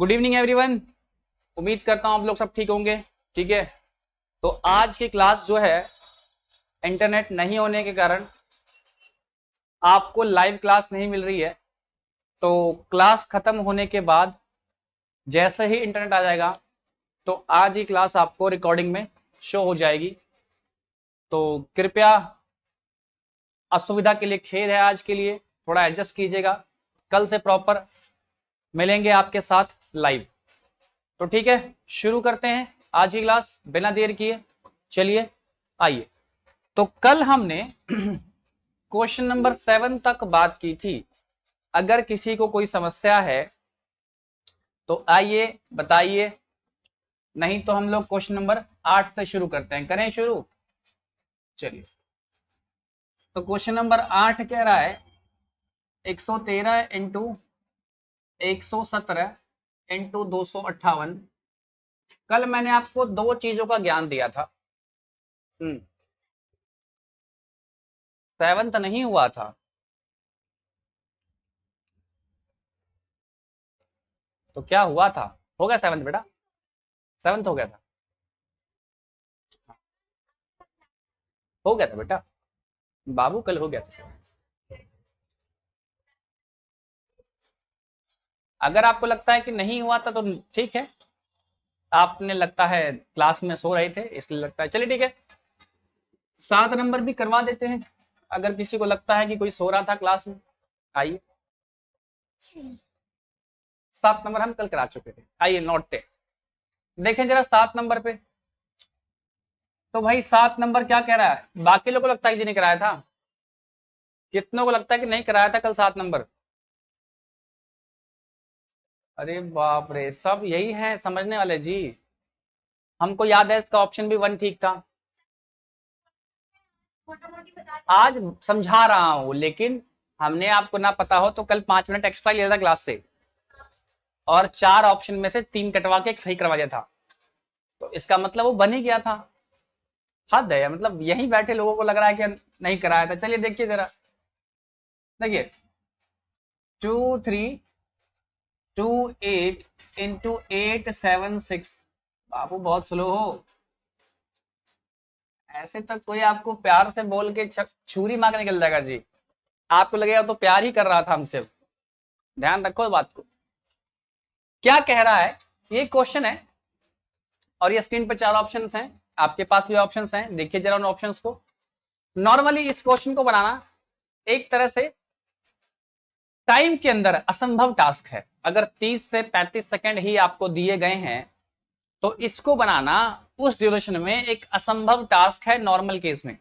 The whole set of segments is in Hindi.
Good evening everyone. उम्मीद करता हूं आप लोग सब ठीक होंगे। ठीक है, तो आज की क्लास जो है इंटरनेट नहीं होने के कारण आपको लाइव क्लास नहीं मिल रही है। तो क्लास खत्म होने के बाद जैसे ही इंटरनेट आ जाएगा तो आज ही क्लास आपको रिकॉर्डिंग में शो हो जाएगी। तो कृपया, असुविधा के लिए खेद है, आज के लिए थोड़ा एडजस्ट कीजिएगा। कल से प्रॉपर मिलेंगे आपके साथ लाइव। तो ठीक है, शुरू करते हैं आज की क्लास बिना देर किए। चलिए आइए। तो कल हमने क्वेश्चन नंबर 7 तक बात की थी। अगर किसी को कोई समस्या है तो आइए बताइए, नहीं तो हम लोग क्वेश्चन नंबर 8 से शुरू करते हैं। करें शुरू। चलिए, तो क्वेश्चन नंबर 8 कह रहा है 113 इंटू 117 इंटू 258। कल मैंने आपको दो चीजों का ज्ञान दिया था। 7 नहीं हुआ था। तो क्या हुआ था? हो गया 7 बेटा, 7 हो गया था, हो गया था बेटा बाबू, कल हो गया था 7। अगर आपको लगता है कि नहीं हुआ था तो ठीक है, आपने लगता है क्लास में सो रहे थे इसलिए लगता है। चलिए ठीक है, 7 नंबर भी करवा देते हैं अगर किसी को लगता है कि कोई सो रहा था क्लास में। आइए, 7 नंबर हम कल करा चुके थे। आइए नोट देखें जरा 7 नंबर पे। तो भाई 7 नंबर क्या कह रहा है? बाकी लोगों को लगता है कि नहीं कराया था? कितनों को लगता है कि नहीं कराया था कल 7 नंबर? अरे बाप रे, सब यही है समझने वाले जी। हमको याद है इसका ऑप्शन भी 1 ठीक था। आज समझा रहा हूं, लेकिन हमने आपको ना पता हो तो कल 5 मिनट एक्स्ट्रा लिया था क्लास से और 4 ऑप्शन में से 3 कटवा के एक सही करवा दिया था। तो इसका मतलब वो बन ही गया था। हद है, मतलब यहीं बैठे लोगों को लग रहा है कि नहीं कराया था। चलिए देखिए जरा, देखिए 2328 इंटू 876। बाबू बहुत स्लो हो। ऐसे तक कोई आपको प्यार से बोल के छुरी मार के निकल जाएगा जी। आपको लगेगा तो प्यार ही कर रहा था हमसे। ध्यान रखो इस बात को। क्या कह रहा है, ये क्वेश्चन है और ये स्क्रीन पर 4 ऑप्शंस हैं, आपके पास भी ऑप्शंस हैं। देखिए जरा उन ऑप्शंस को। नॉर्मली इस क्वेश्चन को बनाना एक तरह से टाइम के अंदर असंभव टास्क है। अगर 30 से 35 सेकंड ही आपको दिए गए हैं तो इसको बनाना उस ड्यूरेशन में एक असंभव टास्क है। नॉर्मल केस में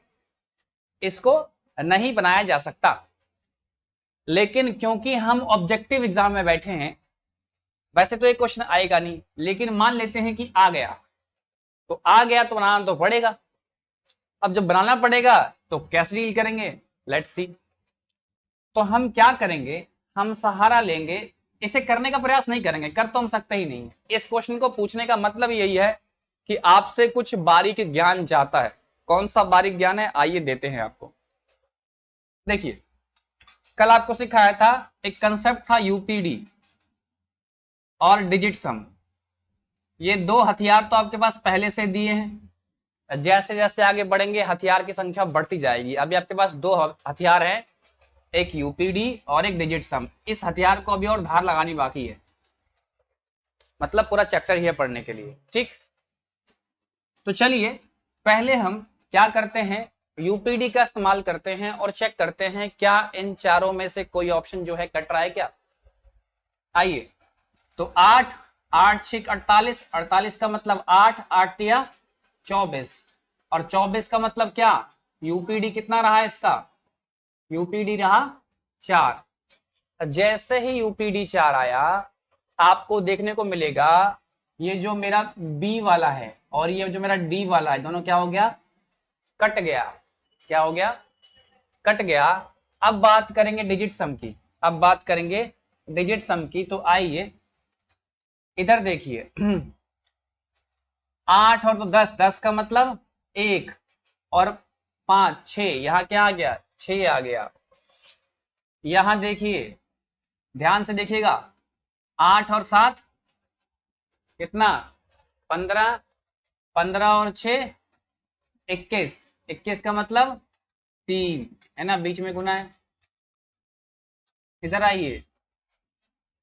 इसको नहीं बनाया जा सकता, लेकिन क्योंकि हम ऑब्जेक्टिव एग्जाम में बैठे हैं, वैसे तो एक क्वेश्चन आएगा नहीं, लेकिन मान लेते हैं कि आ गया तो आ गया, तो बनाना तो पड़ेगा। अब जब बनाना पड़ेगा तो कैसे डील करेंगे, लेट्स सी। तो हम क्या करेंगे, हम सहारा लेंगे, इसे करने का प्रयास नहीं करेंगे, कर तो हम सकते ही नहीं। इस क्वेश्चन को पूछने का मतलब यही है कि आपसे कुछ बारीक ज्ञान चाहता है। कौन सा बारीक ज्ञान है, आइए देते हैं आपको। देखिए, कल आपको सिखाया था, एक कंसेप्ट था यूपीडी और डिजिट सम। ये दो हथियार तो आपके पास पहले से दिए हैं। जैसे जैसे आगे बढ़ेंगे हथियार की संख्या बढ़ती जाएगी। अभी आपके पास दो हथियार हैं, एक यूपीडी और एक डिजिट सम। इस हथियार को अभी और धार लगानी बाकी है, मतलब पूरा चैप्टर ही है पढ़ने के लिए। ठीक, तो चलिए पहले हम क्या करते हैं, यूपीडी का इस्तेमाल करते हैं और चेक करते हैं क्या इन चारों में से कोई ऑप्शन जो है कट रहा है क्या। आइए, तो 8 8 6 48, 48 का मतलब 8 8 या 24, और 24 का मतलब क्या, यूपीडी कितना रहा इसका, यूपीडी रहा 4। जैसे ही यूपीडी 4 आया, आपको देखने को मिलेगा ये जो मेरा बी वाला है और ये जो मेरा डी वाला है, दोनों क्या हो गया, कट गया। क्या हो गया, कट गया। अब बात करेंगे डिजिट सम की, अब बात करेंगे डिजिट सम की। तो आइए इधर देखिए 8 और तो 10, 10 का मतलब 1 और 5 6, यहां क्या आ गया, 6 आ गया। यहां देखिए, ध्यान से देखिएगा, 8 और 7 कितना 15, 15 और 6 21, 21 का मतलब 3 है ना, बीच में गुना है। इधर आइए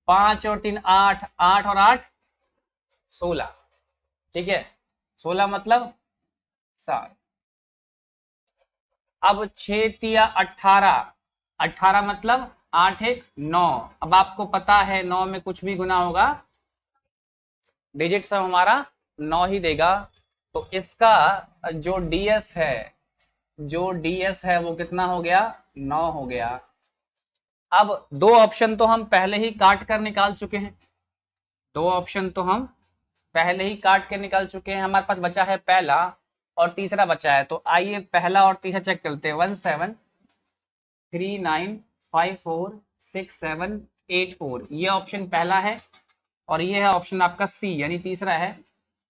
5 और 3 8, 8 और 8 16, ठीक है 16 मतलब 7। अब 6 तिया 18, 18 मतलब 8 1 9। अब आपको पता है 9 में कुछ भी गुना होगा डिजिट सब हमारा 9 ही देगा। तो इसका जो डीएस है, जो डीएस है वो कितना हो गया 9 हो गया। अब दो ऑप्शन तो हम पहले ही काट कर निकाल चुके हैं, दो ऑप्शन तो हम पहले ही काट के निकाल चुके हैं। हमारे पास बचा है पहला और तीसरा बचा है। तो आइए पहला और तीसरा चेक करते हैं। 1739546784 ये ऑप्शन पहला है और ये है ऑप्शन आपका सी यानी तीसरा है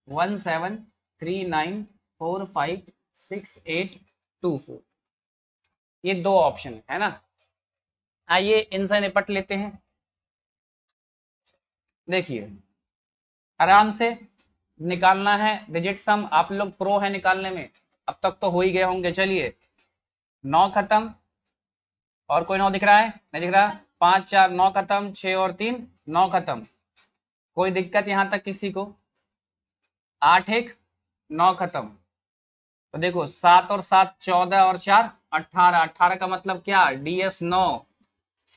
1739456824। ये दो ऑप्शन है ना। आइए इनसे निपट लेते हैं। देखिए आराम से निकालना है डिजिट सम, आप लोग प्रो है निकालने में, अब तक तो हो ही गए होंगे। चलिए 9 खत्म और कोई 9 दिख रहा है नहीं दिख रहा, 5 4 9 खत्म, 6 और 3 9 खत्म, कोई दिक्कत यहां तक किसी को। 8 1 9 खत्म। तो देखो 7 और 7 14 और 4 18, 18 का मतलब क्या डीएस 9,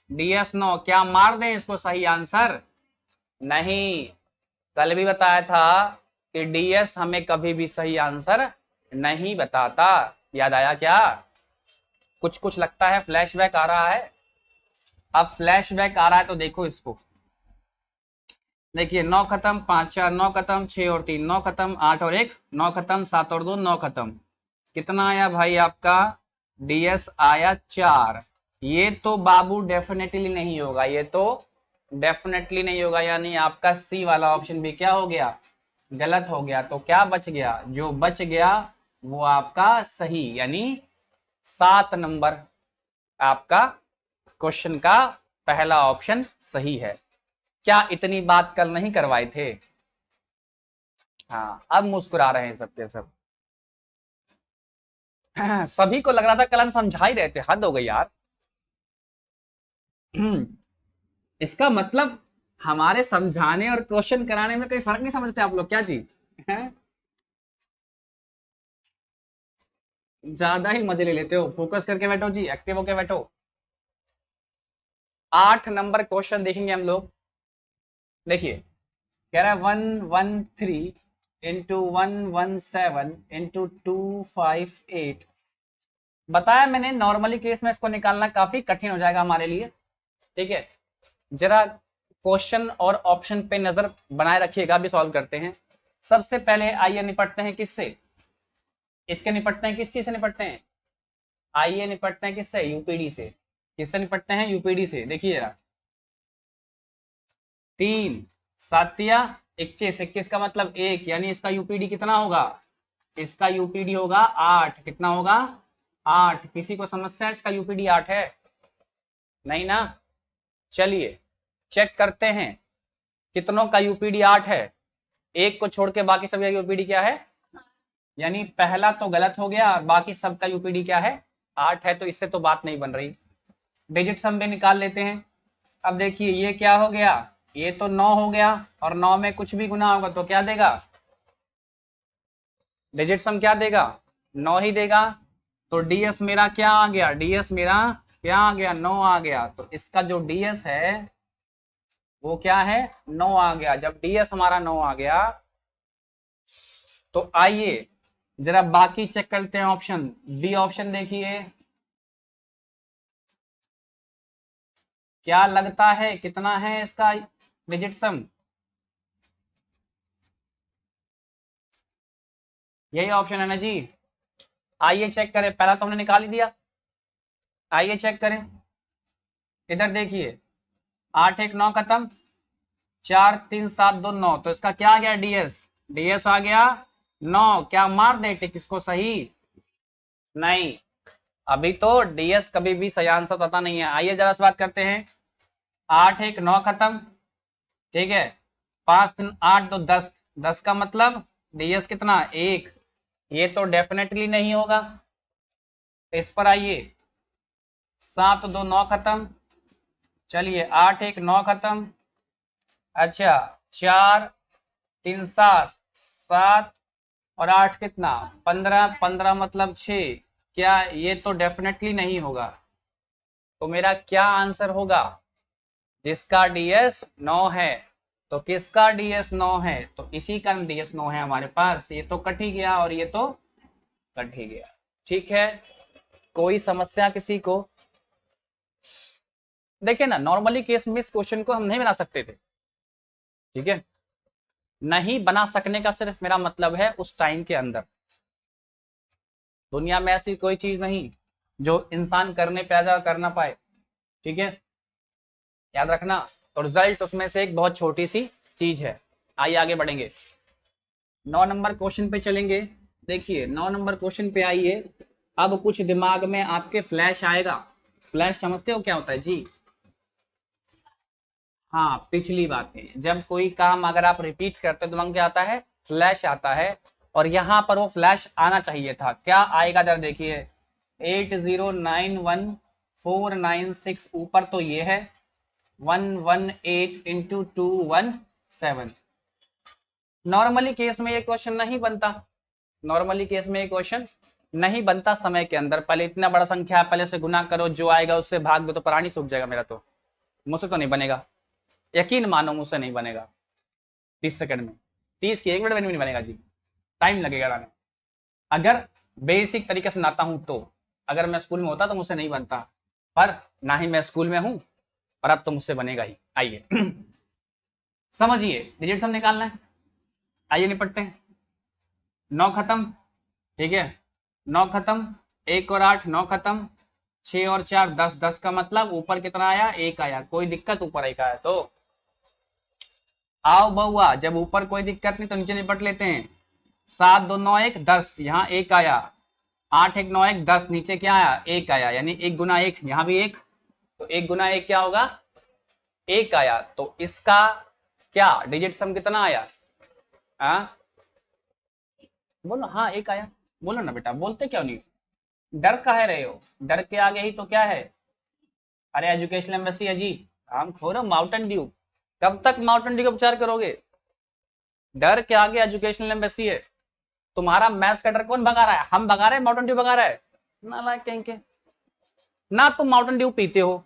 डीएस 9 क्या मार दें इसको सही आंसर नहीं। कल भी बताया था कि डीएस हमें कभी भी सही आंसर नहीं बताता, याद आया क्या? कुछ कुछ लगता है फ्लैशबैक आ रहा है। अब फ्लैशबैक आ रहा है तो देखो इसको, देखिए 9 खत्म, 5 4 9 खत्म, 6 और 3 9 खत्म, 8 और 1 9 खत्म, 7 और 2 9 खत्म। कितना आया भाई आपका डीएस आया 4। ये तो बाबू डेफिनेटली नहीं होगा, ये तो डेफिनेटली नहीं होगा, यानी आपका सी वाला ऑप्शन भी क्या हो गया गलत हो गया। तो क्या बच गया, जो बच गया वो आपका सही यानी 7 नंबर आपका क्वेश्चन का पहला ऑप्शन सही है। क्या इतनी बात कल नहीं करवाए थे? हाँ अब मुस्कुरा रहे हैं सबके सब। सभी को लग रहा था कल हम समझा ही रहे थे, हद हो गई यार। इसका मतलब हमारे समझाने और क्वेश्चन कराने में कोई फर्क नहीं समझते आप लोग क्या जी? ज्यादा ही मजे ले लेते हो। फोकस करके बैठो जी, एक्टिव होके बैठो। 8 नंबर क्वेश्चन देखेंगे हम लोग। देखिए कह रहा है 113 इंटू 117 इंटू 258। बताया मैंने नॉर्मली केस में इसको निकालना काफी कठिन हो जाएगा हमारे लिए, ठीक है। जरा क्वेश्चन और ऑप्शन पे नजर बनाए रखिएगा, अभी सॉल्व करते हैं। सबसे पहले आइए निपटते हैं किससे, इसके निपटते हैं, किस चीज से निपटते हैं, आइए निपटते हैं किससे, यूपीडी से। किससे निपटते हैं, यूपीडी से। देखिए जरा 3 7 21, 21 का मतलब 1 यानी इसका यूपीडी कितना होगा, इसका यूपीडी होगा 8। कितना होगा 8। किसी को समस्या है इसका यूपीडी 8 है? नहीं ना। चलिए चेक करते हैं कितनों का यूपीडी 8 है। एक को छोड़ के बाकी सभी का यूपीडी क्या है, यानी पहला तो गलत हो गया, बाकी सबका यूपीडी क्या है 8 है। तो इससे तो बात नहीं बन रही। डिजिट सम भी निकाल लेते हैं। अब देखिए ये क्या हो गया, ये तो 9 हो गया और 9 में कुछ भी गुना होगा तो क्या देगा, डिजिट सम क्या देगा 9 ही देगा। तो डीएस मेरा क्या आ गया, डीएस मेरा क्या आ गया 9 आ गया। तो इसका जो डीएस है वो क्या है 9 आ गया। जब डीएस हमारा 9 आ गया तो आइए जरा बाकी चेक करते हैं। ऑप्शन बी ऑप्शन देखिए क्या लगता है कितना है इसका डिजिट सम, यही ऑप्शन है ना जी। आइए चेक करें, पहला तो हमने निकाल ही दिया। आइए चेक करें, इधर देखिए 8 1 9 खत्म, 4 3 7 2 9। तो इसका क्या आ गया डीएस, डीएस आ गया 9। क्या मार दे टिक इसको सही, नहीं अभी तो डीएस कभी भी सही आंसर पता नहीं है। आइए जरा इस बात करते हैं 8 1 9 खत्म, ठीक है 5 3 8 2 10, 10 का मतलब डीएस कितना 1, ये तो डेफिनेटली नहीं होगा। इस पर आइए, 7 2 9 खत्म, चलिए 8 1 9 खत्म, अच्छा 4 3 7 7 और 8 कितना 15, 15 मतलब 6, क्या ये तो डेफिनेटली नहीं होगा। तो मेरा क्या आंसर होगा, जिसका डीएस 9 है, तो किसका डीएस 9 है, तो इसी का डीएस 9 है हमारे पास। ये तो कट ही गया और ये तो कट ही गया। ठीक है, कोई समस्या किसी को? देखिए ना, नॉर्मली केस में इस क्वेश्चन को हम नहीं बना सकते थे, ठीक है, नहीं बना सकने का सिर्फ मेरा मतलब है उस टाइम के अंदर। दुनिया में ऐसी कोई चीज नहीं जो इंसान करने पैदा कर ना पाए, ठीक है, याद रखना। तो रिजल्ट उसमें से एक बहुत छोटी सी चीज है। आइए आगे बढ़ेंगे, 9 नंबर क्वेश्चन पे चलेंगे। देखिए 9 नंबर क्वेश्चन पे आइए। अब कुछ दिमाग में आपके फ्लैश आएगा। फ्लैश समझते हो क्या होता है जी? हाँ, पिछली बातें। जब कोई काम अगर आप रिपीट करते हो दिमाग में क्या आता है, फ्लैश आता है। और यहाँ पर वो फ्लैश आना चाहिए था, क्या आएगा जरा देखिए, 8091496, ऊपर तो ये है 118 इंटू 217। नॉर्मली केस में ये क्वेश्चन नहीं बनता, नॉर्मली केस में ये क्वेश्चन नहीं बनता समय के अंदर। पहले इतना बड़ा संख्या पहले से गुना करो, जो आएगा उससे भाग दो, तो प्राणी सूख जाएगा मेरा। तो मुझसे तो नहीं बनेगा, यकीन मानो मुझसे नहीं बनेगा 30 सेकंड में, 30 की 1 मिनट में नहीं बनेगा जी, टाइम लगेगा लाने। अगर बेसिक तरीके से नाता हूं तो, अगर मैं स्कूल में होता तो मुझसे नहीं बनता, पर ना ही मैं स्कूल में हूं और अब तो मुझसे बनेगा ही। आइए समझिए, डिजिट्स हम निकालना है, आइए निपटते हैं। 9 खत्म, ठीक है, 9 खत्म, 1 और 8 9 खत्म, 6 और 4 10, 10 का मतलब ऊपर कितना आया, 1 आया। कोई दिक्कत ऊपर 1 आया तो आओ बउआ, जब ऊपर कोई दिक्कत नहीं तो नीचे निपट लेते हैं। 7 2 9 1 10, यहाँ 1 आया, 8 1 9 1 10, नीचे क्या आया 1 आया, यानी 1 गुना 1, यहाँ भी 1, तो 1 गुना 1 क्या होगा 1 आया। तो इसका क्या डिजिट सम कितना आया, हाँ बोलो, हाँ 1 आया, बोलो ना बेटा, बोलते क्यों नहीं, डर काहे रहे हो, डर के आगे ही तो क्या है, अरे एजुकेशनल एम्बेसी है जी, हम खो रहे माउंटेन ड्यू। कब तक माउंटेन ड्यू का प्रचार करोगे, डर के आगे एजुकेशनल एम्बेसी है। तुम्हारा मैथ्स का डर कौन भगा रहा है, हम भगा रहे हैं, माउंटेन ड्यू भगा रहा है, नालायक कहीं के। ना तुम माउंटेन ड्यू पीते हो,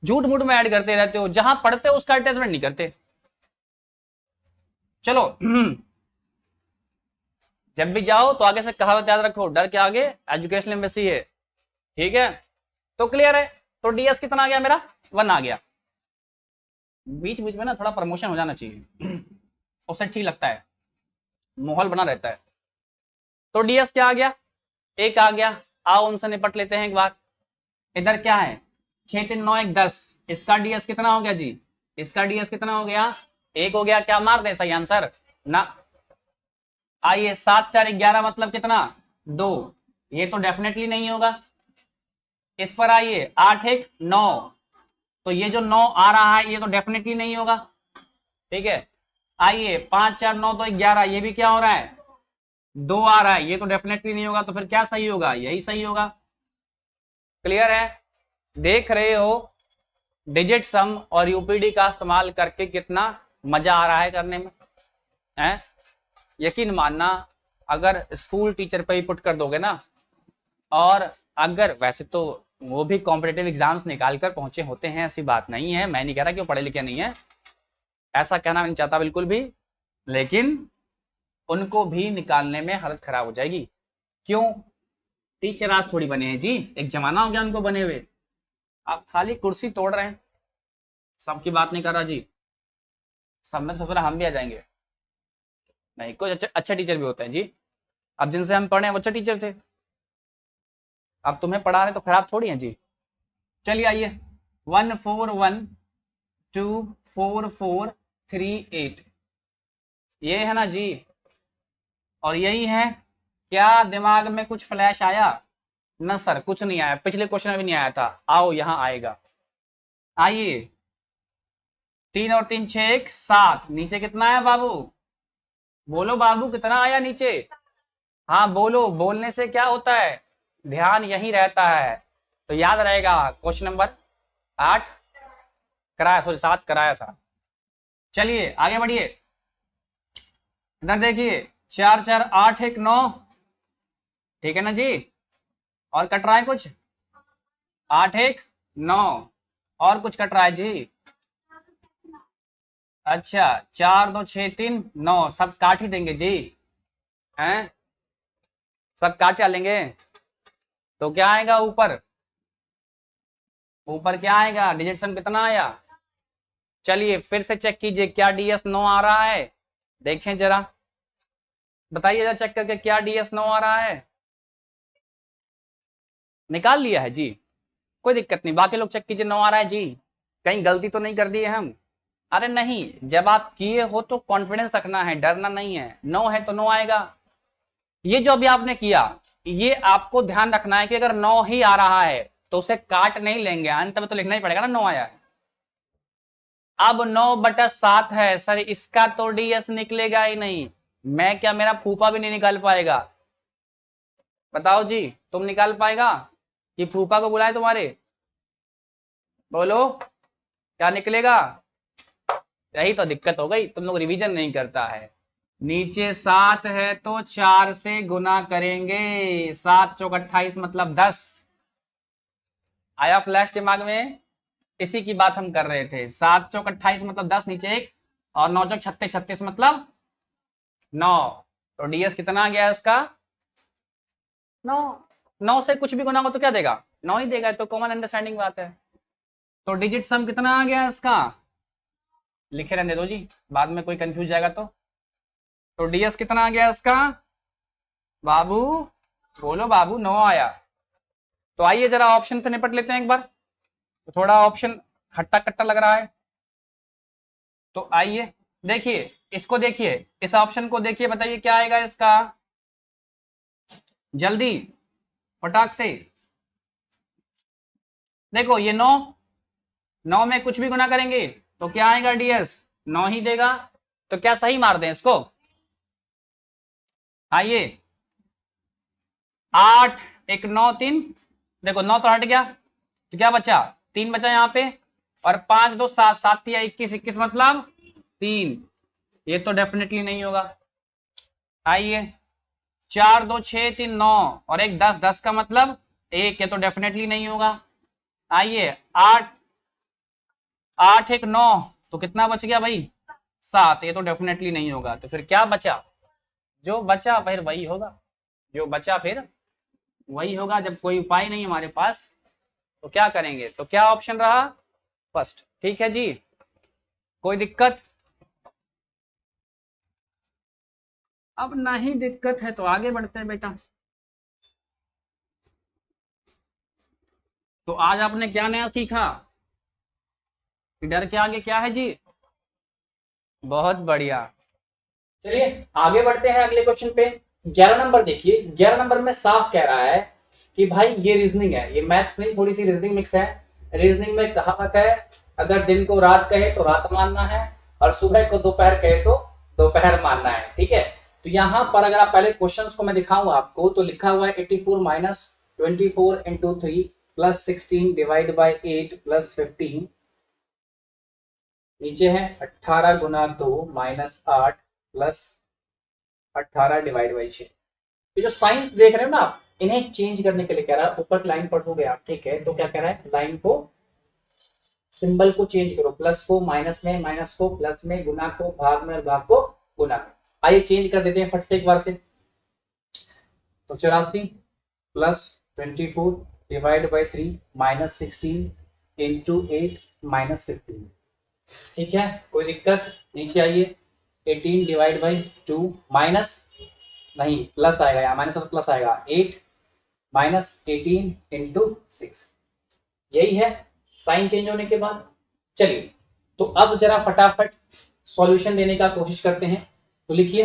झूठ मूठ में ऐड करते रहते हो, जहां पढ़ते हो उसका अटैचमेंट नहीं करते। चलो जब भी जाओ तो आगे से कहावत याद रखो, डर के आगे एजुकेशनल एम्बेसी है, ठीक है। तो क्लियर है, तो डीएस कितना आ गया मेरा, 1 आ गया। बीच बीच में ना थोड़ा प्रमोशन हो जाना चाहिए उससे ठीक लगता है, माहौल बना रहता है। तो डीएस क्या आ गया, 1 आ गया। आओ उनसे निपट लेते हैं एक बार। इधर क्या है, 6 3 9 1 10, इसका डीएस कितना हो गया जी, इसका डीएस कितना हो गया 1 हो गया। क्या मार दे सही आंसर ना। आइए 7 4 11 मतलब कितना 2, ये तो डेफिनेटली नहीं होगा। इस पर आइए 8 1 9, तो ये जो 9 आ रहा है ये तो डेफिनेटली नहीं होगा, ठीक है। आइए 5 4 9 तो 11, ये भी क्या हो रहा है 2 आ रहा है, ये तो डेफिनेटली नहीं होगा। तो फिर क्या सही होगा, यही सही होगा। क्लियर है, देख रहे हो डिजिट सम और यूपीडी का इस्तेमाल करके कितना मजा आ रहा है करने में, है यकीन मानना। अगर स्कूल टीचर पे ही पुट कर दोगे ना, और अगर वैसे तो वो भी कॉम्पिटेटिव एग्जाम्स निकाल कर पहुंचे होते हैं, ऐसी बात नहीं है, मैं नहीं कह रहा कि वो पढ़े लिखे नहीं है, ऐसा कहना नहीं चाहता बिल्कुल भी, लेकिन उनको भी निकालने में हालत खराब हो जाएगी। क्यों, टीचर आज थोड़ी बने हैं जी, एक जमाना हो गया उनको बने हुए। आप खाली कुर्सी तोड़ रहे हैं, सबकी बात नहीं कर रहा जी, सब में सोच रहा हम भी आ जाएंगे, नहीं कुछ अच्छे टीचर भी होते हैं जी। अब जिनसे हम पढ़े हैं वो अच्छे टीचर थे, अब तुम्हें पढ़ा रहे तो खराब थोड़ी है जी। चलिए आइए 1 4 1 2 4 4 3 8, ये है ना जी, और यही है। क्या दिमाग में कुछ फ्लैश आया, न सर कुछ नहीं आया, पिछले क्वेश्चन में भी नहीं आया था। आओ यहां आएगा, आइए 3 और 3 6 1 7, नीचे कितना है बाबू? बोलो बाबू कितना आया नीचे? हाँ बोलो, बोलने से क्या होता है, ध्यान यही रहता है। तो याद रहेगा क्वेश्चन नंबर 8 कराया, सॉरी 7 कराया था। चलिए आगे बढ़िए, इधर देखिए 4 4 8 1 9, ठीक है ना जी? और कट रहा है कुछ? 8 1 9, और कुछ कट रहा है जी? अच्छा 4 2 6 3 9, सब काट ही देंगे जी, हैं? सब काट डालेंगे। तो क्या आएगा ऊपर? ऊपर क्या आएगा? डिजिट सम कितना आया? चलिए फिर से चेक कीजिए, क्या डीएस 9 आ रहा है? देखें जरा, बताइए जरा चेक करके, क्या डीएस 9 आ रहा है? निकाल लिया है जी, कोई दिक्कत नहीं। बाकी लोग चेक कीजिए, 9 आ रहा है जी, कहीं गलती तो नहीं कर दी है हम? अरे नहीं, जब आप किए हो तो कॉन्फिडेंस रखना है, डरना नहीं है। 9 है तो 9 आएगा। ये जो अभी आपने किया, ये आपको ध्यान रखना है कि अगर 9 ही आ रहा है तो उसे काट नहीं लेंगे, अंत में तो लिखना ही पड़ेगा ना 9 आया है। अब 9/7 है सर, इसका तो डीएस निकलेगा ही नहीं। मैं क्या, मेरा फूफा भी नहीं निकाल पाएगा? बताओ जी, तुम निकाल पाएगा कि फूफा को बुलाए तुम्हारे? बोलो क्या निकलेगा? यही तो दिक्कत हो गई, तुम लोग रिवीजन नहीं करता है। नीचे 7 है तो 4 से गुना करेंगे, 7 चौक 28 मतलब 10। आया फ्लैश दिमाग में? इसी की बात हम कर रहे थे। 7 चौक 28 मतलब 10, नीचे 1, और 9 चौक 36, 36 मतलब 9। तो डीएस कितना आ गया इसका? 9। 9 से कुछ भी गुना हो तो क्या देगा? 9 ही देगा, तो कॉमन अंडरस्टैंडिंग बात है। तो डिजिट सम कितना आ गया इसका? लिखे रहने दो जी, बाद में कोई कंफ्यूज जाएगा तो डीएस कितना आ गया इसका बाबू? बोलो बाबू, 9 आया। तो आइए जरा ऑप्शन पे निपट लेते हैं एक बार, तो थोड़ा ऑप्शन खट्टा खट्टा लग रहा है। तो आइए देखिए, इसको देखिए, इस ऑप्शन को देखिए, बताइए क्या आएगा इसका, जल्दी फटाक से। देखो ये 9, 9 में कुछ भी गुना करेंगे तो क्या आएगा? डीएस 9 ही देगा। तो क्या सही मार दें इसको? आइए 8 1 9 3, देखो 9 तो हट गया, तो क्या बचा? 3 बचा यहाँ पे, और 5 2 7, 7 या 21, 21 मतलब 3। ये तो डेफिनेटली नहीं होगा। आइए 4 2 6 3 9, और एक 10, 10 का मतलब 1, ये तो डेफिनेटली नहीं होगा। आइए 8 8 1 9, तो कितना बच गया भाई? 7, ये तो डेफिनेटली नहीं होगा। तो फिर क्या बचा? जो बचा फिर वही होगा, जो बचा फिर वही होगा। जब कोई उपाय नहीं हमारे पास तो क्या करेंगे? तो क्या ऑप्शन रहा? फर्स्ट। ठीक है जी, कोई दिक्कत? अब नहीं दिक्कत है तो आगे बढ़ते हैं बेटा। तो आज आपने क्या नया सीखा? डर के आगे क्या है जी? बहुत बढ़िया। चलिए आगे बढ़ते हैं अगले क्वेश्चन पे। 11 नंबर देखिए, 11 नंबर में साफ कह रहा है कि भाई ये रीजनिंग है, ये मैथ्स नहीं, थोड़ी सी रीजनिंग मिक्स है। रीजनिंग में कहावत है, अगर दिन को रात कहे तो रात मानना है, और सुबह को दोपहर कहे तो दोपहर मानना है। ठीक है, तो यहाँ पर अगर आप पहले क्वेश्चंस को मैं दिखाऊं आपको, तो लिखा हुआ है 84 minus 24 into 3 plus 16 divide by 8 plus 15, नीचे है 18 गुना 2 माइनस 8 प्लस 18 डिवाइड बाई 6। ये जो साइंस देख रहे हो ना आप, इन्हें चेंज करने के लिए कह रहा है, ऊपर लाइन पढ़ोगे आप, ठीक है? तो क्या कह रहा है, लाइन को, सिंबल को चेंज करो, प्लस को माइनस में, माइनस को प्लस में, गुना को भाग में, और भाग को गुना में। आइए चेंज कर देते हैं फट से एक बार से। तो 84 plus 24 divide by 3 minus 16 into 8 minus 15। ठीक है, कोई दिक्कत? नीचे आइए 18 डिवाइड बाई 2 माइनस, नहीं प्लस आएगा, यहाँ माइनस और प्लस आएगा, 8 माइनस 18 इंटू 6। यही है साइन चेंज होने के बाद। चलिए तो अब जरा फटाफट सॉल्यूशन देने का कोशिश करते हैं। तो लिखिए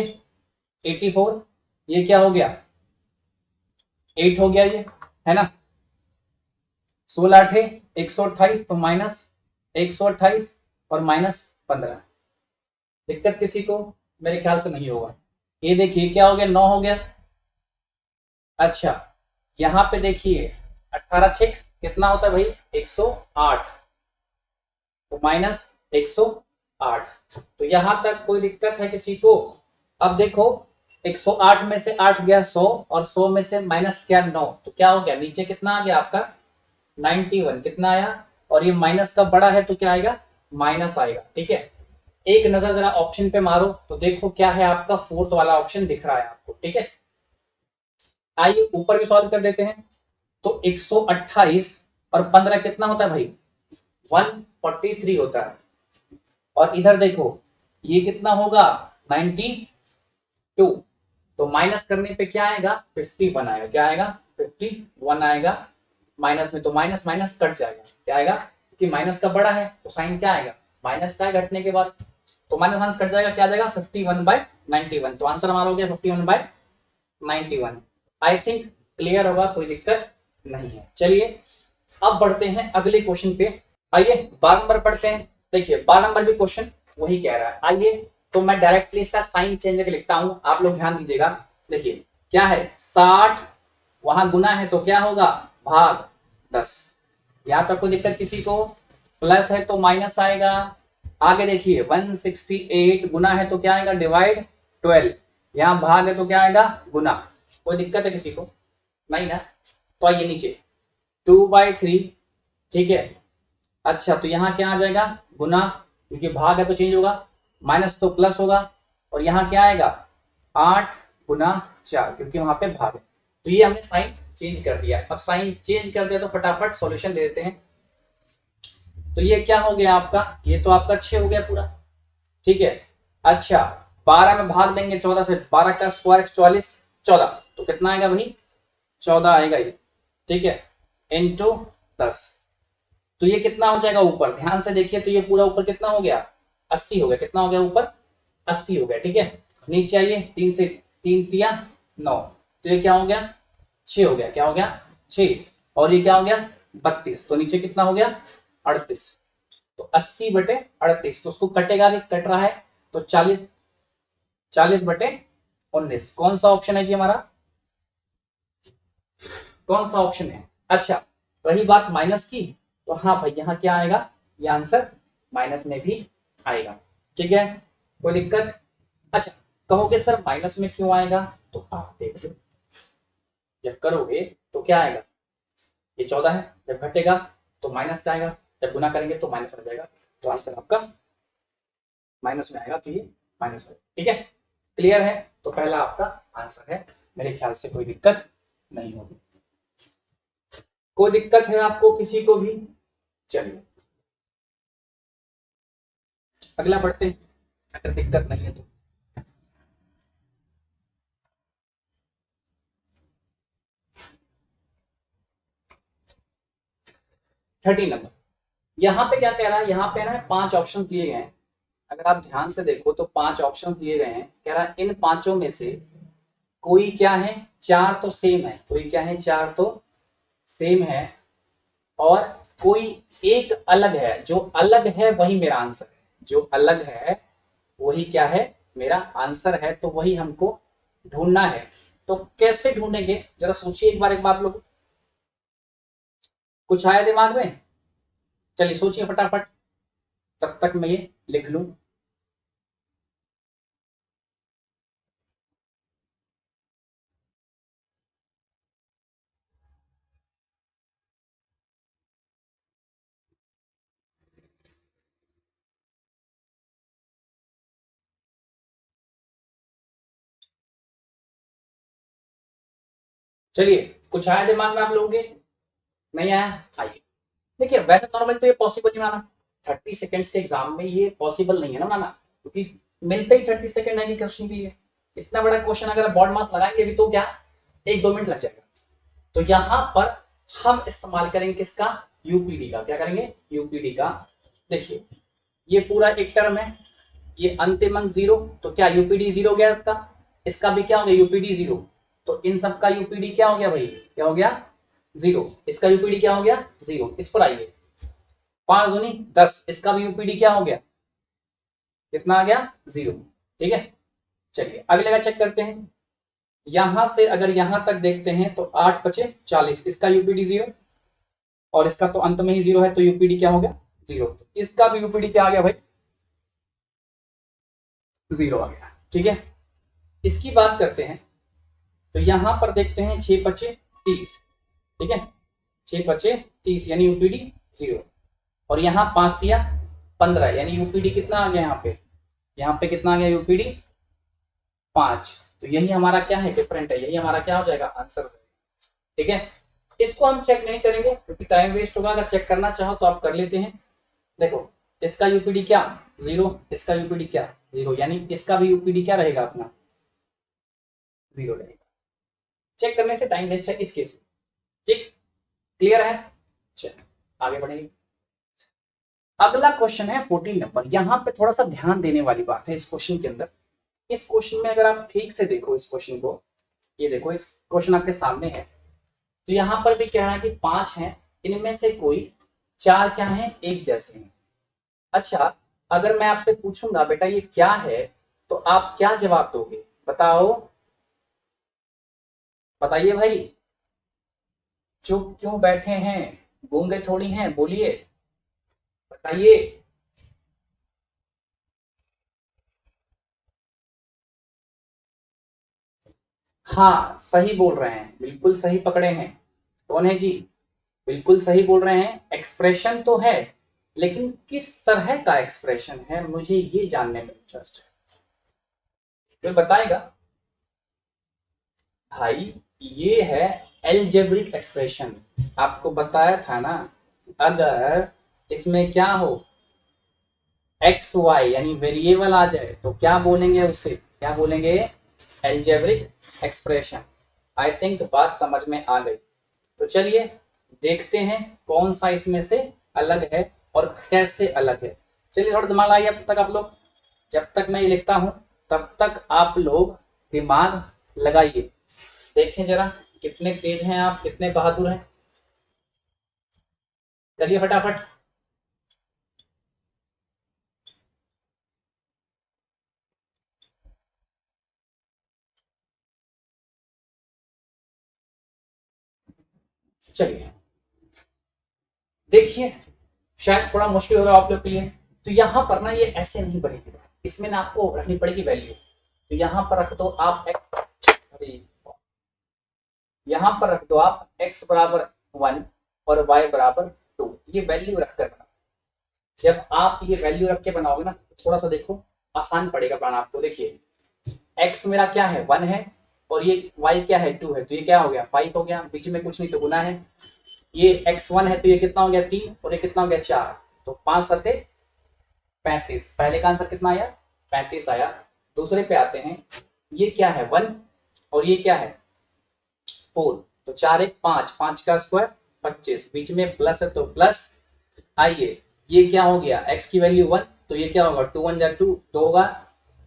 84, ये क्या हो गया? 8 हो गया ये, है ना? 16 8 128, तो माइनस 128 और माइनस 15। दिक्कत किसी को? मेरे ख्याल से नहीं होगा। ये देखिए क्या हो गया, 9 हो गया। अच्छा यहाँ पे देखिए 18 छेक कितना होता है भाई, 108, तो माइनस 108। तो यहां तक कोई दिक्कत है किसी को? अब देखो 108 में से 8 गया 100, और 100 में से माइनस क्या 9, तो क्या हो गया, नीचे कितना आ गया आपका 91, कितना आया, और ये माइनस का बड़ा है तो क्या आएगा, माइनस आएगा। ठीक है, एक नजर जरा ऑप्शन पे मारो तो देखो क्या है, आपका फोर्थ वाला ऑप्शन दिख रहा है आपको। ठीक है, आइए ऊपर भी सॉल्व कर देते हैं। तो 128 और 15 कितना होता है भाई, 143 होता है। और इधर देखो ये कितना होगा, 92, तो माइनस करने पे क्या आएगा, 51 आएगा। क्या आएगा, 51 आएगा। माइनस में तो माइनस माइनस कट जाएगा, क्या आएगा, क्योंकि माइनस का बड़ा है तो साइन क्या आएगा, माइनस का है घटने के बाद, तो माइनस माइनस कट जाएगा, क्या आ जाएगा 51/91। तो आंसर हमारा हो गया 51/91। आई थिंक क्लियर होगा, कोई दिक्कत नहीं है। चलिए अब बढ़ते हैं अगले क्वेश्चन पे। आइए 12 नंबर पढ़ते हैं। देखिए 12 नंबर भी क्वेश्चन वही कह रहा है। आइए तो मैं डायरेक्टली इसका साइन चेंज करके लिखता हूं, आप लोग ध्यान दीजिएगा। देखिए क्या है, 60 वहां गुना है तो क्या होगा, भाग 10। यहां तक कोई दिक्कत किसी को? प्लस है तो माइनस आएगा। आगे देखिए 168 गुना है तो क्या आएगा, डिवाइड 12। यहां भाग है तो क्या आएगा, गुना। कोई दिक्कत है किसी को? नहीं ना। तो आइए नीचे 2/3। ठीक है, अच्छा तो यहाँ क्या आ जाएगा, गुना, क्योंकि भाग है तो चेंज होगा, माइनस तो प्लस होगा, और यहाँ क्या आएगा 8 गुना 4, क्योंकि वहां पे भाग है। तो ये हमने साइन चेंज कर दिया। अब साइन चेंज कर दिया तो फटाफट सॉल्यूशन दे देते हैं। तो ये क्या हो गया आपका, ये तो आपका 6 हो गया पूरा। ठीक है, अच्छा 12 में भाग देंगे 14 से, 12 का स्क्वायर 44, 14, तो कितना आएगा भाई, 14 आएगा ये। ठीक है, इंटू 10। तो ये कितना हो जाएगा ऊपर, ध्यान से देखिए, तो ये पूरा ऊपर कितना हो गया, 80 हो गया। कितना हो गया ऊपर, 80 हो गया। ठीक है, नीचे आइए, 3 से 3 तिया 9, तो ये क्या हो गया, 6 हो गया। क्या हो गया, 6, और ये क्या हो गया 32, तो नीचे कितना हो गया 38। तो 80/38, तो उसको कटेगा भी, कट रहा है, तो 40/19। कौन सा ऑप्शन है जी हमारा, कौन सा ऑप्शन है? अच्छा रही बात माइनस की, तो हाँ भाई यहाँ क्या आएगा, ये आंसर माइनस में भी आएगा। ठीक है, कोई दिक्कत? अच्छा कहोगे सर माइनस में क्यों आएगा, तो आप देखो जब करोगे तो क्या आएगा, ये 14 है, जब घटेगा तो माइनस का आएगा, जब गुना करेंगे तो माइनस में जाएगा, तो आंसर आपका माइनस में आएगा। तो ये माइनस में, ठीक है, क्लियर है? तो पहला आपका आंसर है, मेरे ख्याल से कोई दिक्कत नहीं होगी। कोई दिक्कत है आपको किसी को भी? चलिए अगला बढ़ते हैं, अगर दिक्कत नहीं है तो। थर्टी नंबर, यहाँ पे क्या कह रहा है, यहाँ पे ना 5 ऑप्शन दिए गए हैं। अगर आप ध्यान से देखो तो 5 ऑप्शन दिए गए हैं। कह रहा है इन पांचों में से कोई क्या है, 4 तो सेम है, कोई क्या है 4 तो सेम है, और कोई एक अलग है। जो अलग है वही मेरा आंसर है, जो अलग है वही क्या है, मेरा आंसर है। तो वही हमको ढूंढना है। तो कैसे ढूंढेंगे, जरा सोचिए एक बार, एक बात लोग, कुछ आया दिमाग में? चलिए सोचिए फटाफट, तब तक मैं ये लिख लूं। चलिए कुछ आया दिमाग में आप लोगों के? नहीं आया? आइए देखिए, वैसे नॉर्मल तो ये पॉसिबल नहीं बनाना, 30 सेकेंड्स के एग्जाम में ये पॉसिबल नहीं है ना बनाना, क्योंकि मिलते ही 30 सेकेंड है कि क्वेश्चन की है। इतना बड़ा क्वेश्चन अगर बोर्ड मार्क्स लगाएंगे भी तो क्या 1-2 मिनट लग जाएगा। तो यहाँ पर हम इस्तेमाल करेंगे किसका, यूपीडी का। क्या करेंगे, यूपीडी का। देखिए ये पूरा एक टर्म है, ये अंतिम अंक 0, तो क्या यूपीडी 0 गया इसका, इसका भी क्या हो गया यूपीडी 0। तो इन सब का यूपीडी क्या हो गया भाई, क्या हो गया 0। इसका यूपीडी क्या हो गया 0। इस पर आइए 5 दूनी 10, इसका भी यूपीडी क्या हो गया कितना आ गया 0। ठीक है, चलिए अगले का चेक करते हैं। यहां से अगर यहां तक देखते हैं तो 8 बचे 40, इसका यूपीडी 0 और इसका तो अंत में ही 0 है, तो यूपीडी क्या हो गया 0। इसका भी यूपीडी क्या आ गया भाई 0 आ गया। ठीक है, इसकी बात करते हैं तो यहां पर देखते हैं 6 बचे 30। ठीक है, 6 बचे 30 यानी यूपीडी 0 और यहाँ 5 दिया 15 यानी यूपीडी कितना आ गया यहाँ पे कितना आ गया यूपीडी 5। तो यही हमारा क्या है डिफरेंट है, यही हमारा क्या हो जाएगा आंसर। ठीक है, इसको हम चेक नहीं करेंगे क्योंकि टाइम वेस्ट होगा। अगर चेक करना चाहो तो आप कर लेते हैं। देखो इसका यूपीडी क्या 0, इसका यूपीडी क्या 0 यानी इसका भी यूपीडी क्या रहेगा अपना 0 रहेगा। चेक करने से टाइम वेस्ट है इस केस में। ठीक, क्लियर है, चलिए आगे बढ़ेंगे। अगला क्वेश्चन है 14 नंबर। यहां पे थोड़ा सा ध्यान देने वाली बात है इस क्वेश्चन के अंदर। इस क्वेश्चन में अगर आप ठीक से देखो इस क्वेश्चन को, ये देखो इस क्वेश्चन आपके सामने है, तो यहां पर भी कह रहा है कि 5 हैं, इनमें से कोई 4 क्या हैं एक जैसे हैं। अच्छा, अगर मैं आपसे पूछूंगा बेटा ये क्या है तो आप क्या जवाब दोगे बताओ, बताइए भाई। चुप क्यों बैठे हैं, गूंगे थोड़ी हैं, बोलिए बताइए। हाँ सही बोल रहे हैं, बिल्कुल सही पकड़े हैं। कौन है जी, बिल्कुल सही बोल रहे हैं। एक्सप्रेशन तो है लेकिन किस तरह का एक्सप्रेशन है मुझे ये जानने में इंटरेस्ट है, कोई बताएगा भाई। ये है एल्जेब्रिक एक्सप्रेशन, आपको बताया था ना। अगर इसमें क्या हो एक्स वाई यानी वेरिएबल आ जाए तो क्या बोलेंगे उसे, क्या बोलेंगे एल्जेब्रिक एक्सप्रेशन। आई थिंक बात समझ में आ गई। तो चलिए देखते हैं कौन सा इसमें से अलग है और कैसे अलग है। चलिए थोड़ा दिमाग लगाइए अब तक आप लोग, जब तक मैं ये लिखता हूं तब तक आप लोग दिमाग लगाइए। देखें जरा कितने तेज हैं आप, कितने बहादुर हैं। चलिए फटाफट। चलिए देखिए, शायद थोड़ा मुश्किल होगा आप लोग के लिए। तो यहां पर ना ये ऐसे नहीं बनेगी, इसमें ना आपको रखनी पड़ेगी वैल्यू। तो यहां पर रख दो आप अरे यहां पर रख दो आप x बराबर 1 और y बराबर 2। ये वैल्यू रख कर बनाओ। जब आप ये वैल्यू रख के बनाओगे ना थोड़ा सा देखो आसान पड़ेगा बनाना आपको। देखिए x मेरा क्या है 1 है और ये y क्या है 2 है, तो ये क्या हो गया 5 हो गया, बीच में कुछ नहीं तो गुना है। ये x1 है तो ये कितना हो गया 3 और ये कितना हो गया 4, तो 5 सते 35। पहले का आंसर कितना आया 35 आया। दूसरे पे आते हैं, ये क्या है 1 और ये क्या है 4, तो 4 1 5, 5 का स्क्वायर 25, बीच में प्लस है तो प्लस। आइए ये क्या हो गया x की वैल्यू 1 तो ये क्या होगा 2 1 जा 2 2 होगा।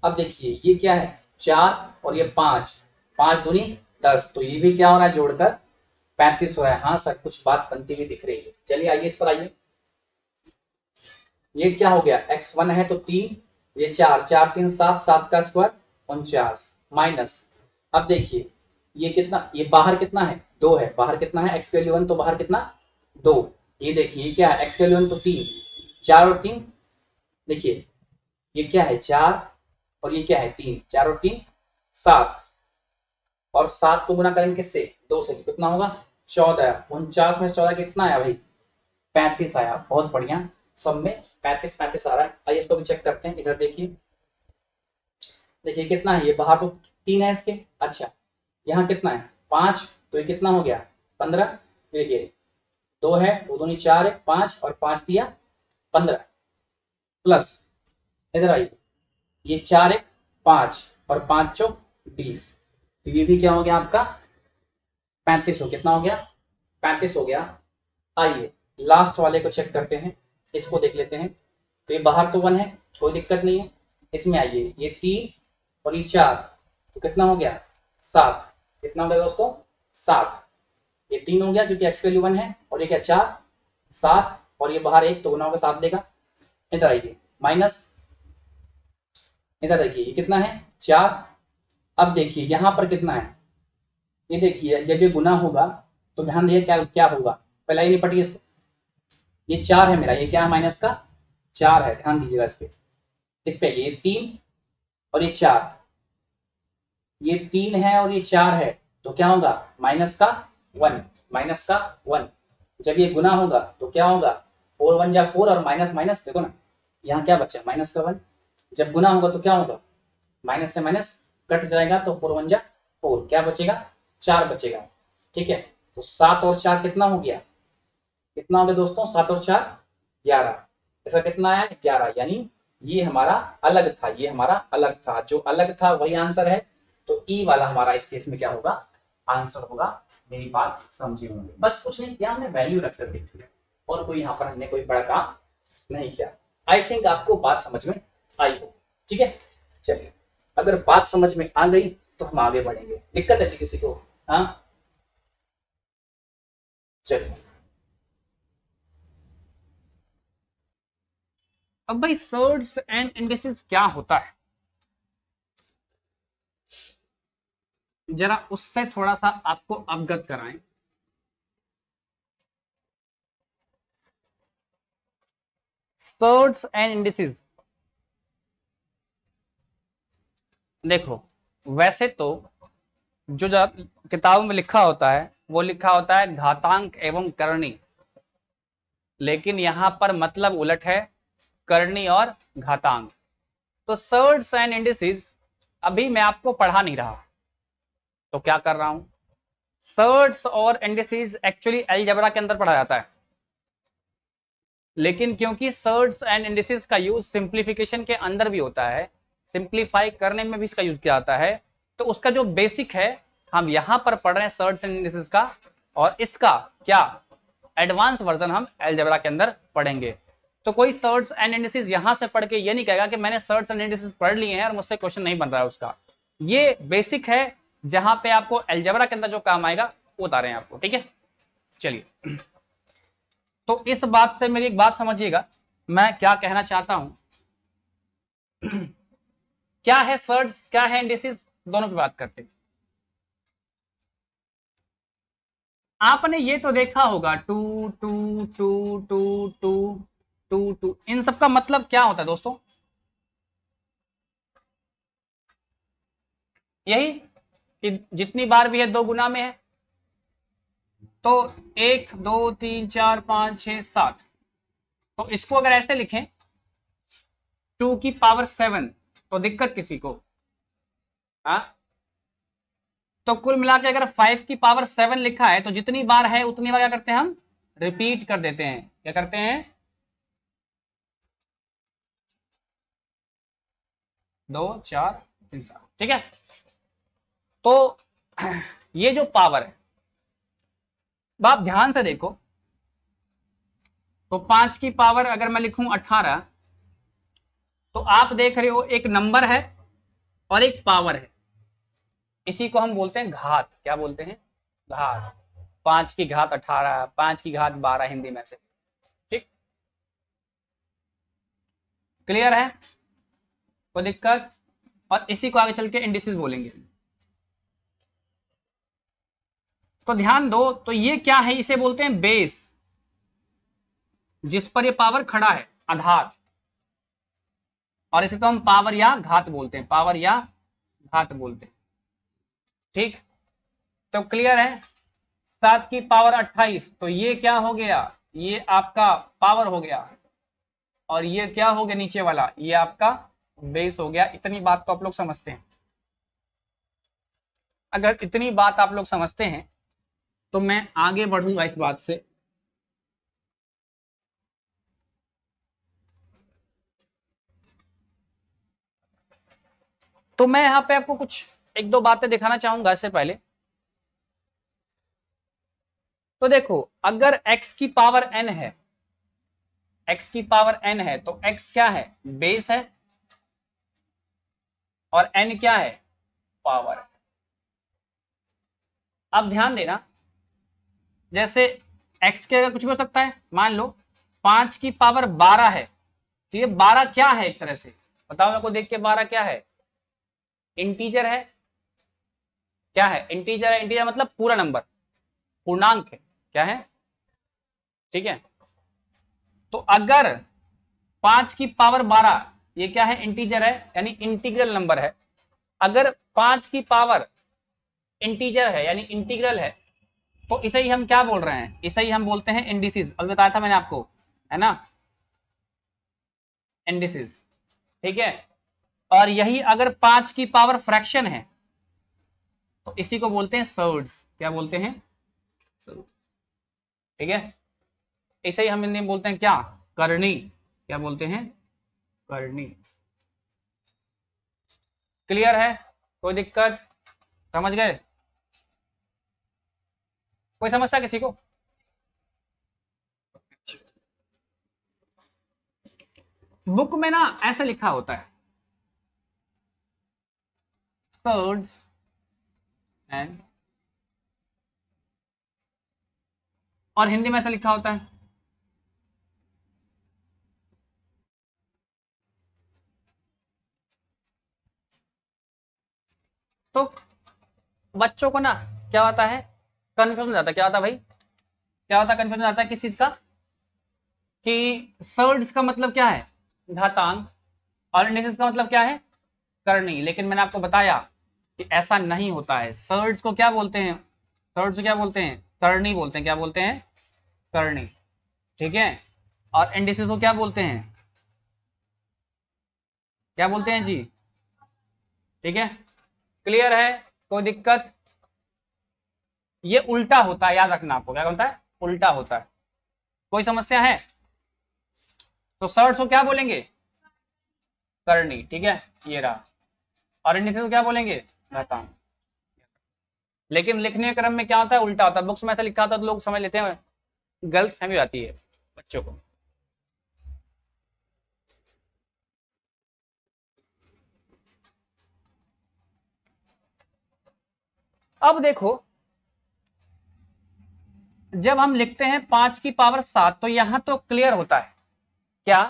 अब देखिए ये क्या है 4 और ये 5, 5 दूनी 10, तो ये भी क्या हो रहा है जोड़कर 35 हो रहा है। हाँ सर कुछ बात बनती हुई दिख रही है। चलिए आइए इस पर आइए। ये क्या हो गया x1 है तो 3, ये 4 4 3 7, 7 का स्क्वायर 49 माइनस। अब देखिए ये कितना, ये बाहर कितना है 2 है, बाहर कितना है x वैल्यू 1 तो बाहर कितना 2। ये देखिए ये क्या है x वैल्यू 1 तो 3, 4 और 3 देखिए ये क्या है 4 और ये क्या है 3, 4 और 3 7, और 7 को गुना करेंगे किससे 2 से, तो कितना होगा 14। 49 में 14 कितना आया भाई 35 आया। बहुत बढ़िया, सब में 35 35 आ रहा है। आइए इसको भी चेक करते हैं। इधर देखिए, देखिए कितना है, ये बाहर तो 3 है इसके। अच्छा यहाँ कितना है 5, तो ये कितना हो गया 15। देखिए 2 है, 2 दूनी 4 है 5 और 5 दिया 15 प्लस। इधर आइए ये 4 1 5 और 5 चौक 20, तो ये भी क्या हो गया आपका 35 हो, कितना हो गया 35 हो गया। आइए लास्ट वाले को चेक करते हैं, इसको देख लेते हैं। तो ये बाहर तो 1 है, कोई दिक्कत नहीं है। इसमें आइए ये 3 और ये 4, तो कितना हो गया 7, कितना हो गया दोस्तों 7। ये 3 हो गया क्योंकि एक्स वैल्यू 1 है और ये क्या 4 7 और ये बाहर 1 तो गुना होगा 7 देगा। इधर आइए माइनस इधर देखिए ये कितना है 4। अब देखिए यहाँ पर कितना है, ये देखिए जब ये गुना होगा तो ध्यान दिए क्या क्या होगा, पहला ये निपटिए, ये 4 है मेरा, ये क्या है माइनस का 4 है, ध्यान दीजिएगा इस पे ये 3 और ये 4, ये 3 है और ये 4 है, तो क्या होगा माइनस का 1, माइनस का 1। जब ये गुना होगा तो क्या होगा 4 1 जा 4 और माइनस माइनस देखो ना, यहाँ क्या बचा माइनस का 1। जब गुना होगा तो क्या होगा माइनस से माइनस कट जाएगा, तो 4 1 जा 4, क्या बचेगा 4 बचेगा। ठीक है, तो 7 और 4 कितना हो गया, कितना हो गया दोस्तों 7 और 4 11, ऐसा कितना है 11, यानी ये हमारा अलग था, ये हमारा अलग था, जो अलग था वही आंसर है। तो ई वाला हमारा इस केस में क्या होगा आंसर होगा। मेरी बात समझे होंगे, बस कुछ नहीं किया हमने, वैल्यू रख कर देखी है और कोई यहाँ पर हमने कोई बड़ा काम नहीं किया। आई थिंक आपको बात समझ में आई हो। ठीक है, चलिए अगर बात समझ में आ गई तो हम आगे बढ़ेंगे। दिक्कत है जी किसी को? हाँ चलिए, अब भाई सर्ड्स एंड इंडिसेस क्या होता है, जरा उससे थोड़ा सा आपको अवगत कराएं। सर्ड्स एंड इंडिसेस, देखो वैसे तो जो किताबों में लिखा होता है वो लिखा होता है घातांक एवं करणी, लेकिन यहां पर मतलब उलट है, करणी और घातांक। तो सर्ड्स एंड इंडिसेस अभी मैं आपको पढ़ा नहीं रहा, तो क्या कर रहा हूं, सर्ड्स और इंडिसेस एक्चुअली अलजेब्रा के अंदर पढ़ा जाता है, लेकिन क्योंकि सर्ड्स एंड इंडिसेस का यूज सिंप्लीफिकेशन के अंदर भी होता है, सिंप्लीफाई करने में भी इसका यूज किया जाता है, तो उसका जो बेसिक है हम यहां पर पढ़ रहे हैं सर्ड्स एंड इंडिसेस का, और इसका क्या एडवांस वर्जन हम अलजेब्रा के अंदर पढ़ेंगे। तो कोई सर्ड्स एंड इंडिसेस यहां से पढ़ के ये नहीं कहेगा कि मैंने सर्ड्स एंड इंडिसेस पढ़ लिए हैं और मुझसे क्वेश्चन नहीं बन रहा है उसका। ये बेसिक है, जहां पे आपको अलजेब्रा के अंदर जो काम आएगा वो बता रहे हैं आपको। ठीक है, चलिए, तो इस बात से मेरी एक बात समझिएगा, मैं क्या कहना चाहता हूं। क्या है सर्ड्स, क्या है इंडिसेस, दोनों की बात करते हैं। आपने ये तो देखा होगा two two two two two two two, इन सब का मतलब क्या होता है दोस्तों, यही कि जितनी बार भी है 2 गुना में है, तो 1 2 3 4 5 6 7, तो इसको अगर ऐसे लिखें 2 की पावर 7, तो दिक्कत किसी को? हाँ, तो कुल मिला के अगर 5 की पावर 7 लिखा है तो जितनी बार है उतनी बार क्या करते हैं हम रिपीट कर देते हैं, क्या करते हैं 2 4 3 7। ठीक है, तो ये जो पावर है, आप ध्यान से देखो, तो 5 की पावर अगर मैं लिखूं 18, तो आप देख रहे हो एक नंबर है और एक पावर है, इसी को हम बोलते हैं घात। क्या बोलते हैं? घात। 5 की घात 18, 5 की घात 12 हिंदी में से। ठीक, क्लियर है, कोई दिक्कत? और इसी को आगे चल के इंडिसेस बोलेंगे। तो ध्यान दो, तो ये क्या है, इसे बोलते हैं बेस, जिस पर ये पावर खड़ा है, आधार, और इसे तो हम पावर या घात बोलते हैं, पावर या घात बोलते हैं। ठीक, तो क्लियर है। 7 की पावर 28, तो ये क्या हो गया, ये आपका पावर हो गया, और ये क्या हो गया नीचे वाला, ये आपका बेस हो गया। इतनी बात तो आप लोग समझते हैं। अगर इतनी बात आप लोग समझते हैं तो मैं आगे बढ़ूंगा इस बात से। तो मैं यहां पे आपको कुछ एक दो बातें दिखाना चाहूंगा इससे पहले। तो देखो, अगर x की पावर n है, x की पावर n है, तो x क्या है, बेस है, और n क्या है, पावर। अब ध्यान देना, जैसे x के अगर कुछ भी हो सकता है, मान लो 5 की पावर 12 है, तो ये 12 क्या है एक तरह से बताओ मेरे को देख के 12 क्या है? इंटीजर है। क्या है? इंटीजर है। इंटीजर मतलब पूरा नंबर, पूर्णांक है। क्या है? ठीक है। तो अगर 5 की पावर 12 ये क्या है? इंटीजर है, यानी इंटीग्रल नंबर है। अगर 5 की पावर इंटीजर है यानी इंटीग्रल है, तो इसे ही हम क्या बोल रहे हैं? इसे ही हम बोलते हैं इंडिसेस। अभी बताया था मैंने आपको, है ना, इंडिसेस। ठीक है। और यही अगर 5 की पावर फ्रैक्शन है तो इसी को बोलते हैं सर्ड्स। क्या बोलते हैं? सर्ड्स। ठीक है। इसे ही हम हिंदी में बोलते हैं क्या? करनी। क्या बोलते हैं? करनी। क्लियर है? कोई दिक्कत? समझ गए? कोई समस्या किसी को? बुक में ना ऐसे लिखा होता है, सर्ड्स एंड, और हिंदी में ऐसा लिखा होता है। तो बच्चों को ना क्या होता है? कंफ्यूजन हो जाता है। क्या होता है भाई? क्या होता है? कंफ्यूजन आता है किस चीज का? कि सर्ड्स का मतलब क्या है? घातांक। और इंडिसेस का मतलब क्या है? करनी। लेकिन मैंने आपको बताया कि ऐसा नहीं होता है। सर्ड्स को क्या बोलते हैं? सर्ड्स को क्या बोलते हैं? करनी बोलते हैं। क्या बोलते हैं? करनी। ठीक है। और इंडिसेस को क्या बोलते हैं? क्या बोलते हैं जी? ठीक है। क्लियर है? कोई दिक्कत? ये उल्टा होता है, याद रखना आपको। क्या होता है? उल्टा होता है। कोई समस्या है? तो सर्ड्स को क्या बोलेंगे? करनी। ठीक है, ये रहा। और इंडिसेस को क्या बोलेंगे? घातांक। लेकिन लिखने के क्रम में क्या होता है? उल्टा होता है। बुक्स में ऐसा लिखा होता है तो लोग समझ लेते हैं, गलत फहमी आती है बच्चों को। अब देखो, जब हम लिखते हैं 5 की पावर 7 तो यहां तो क्लियर होता है क्या?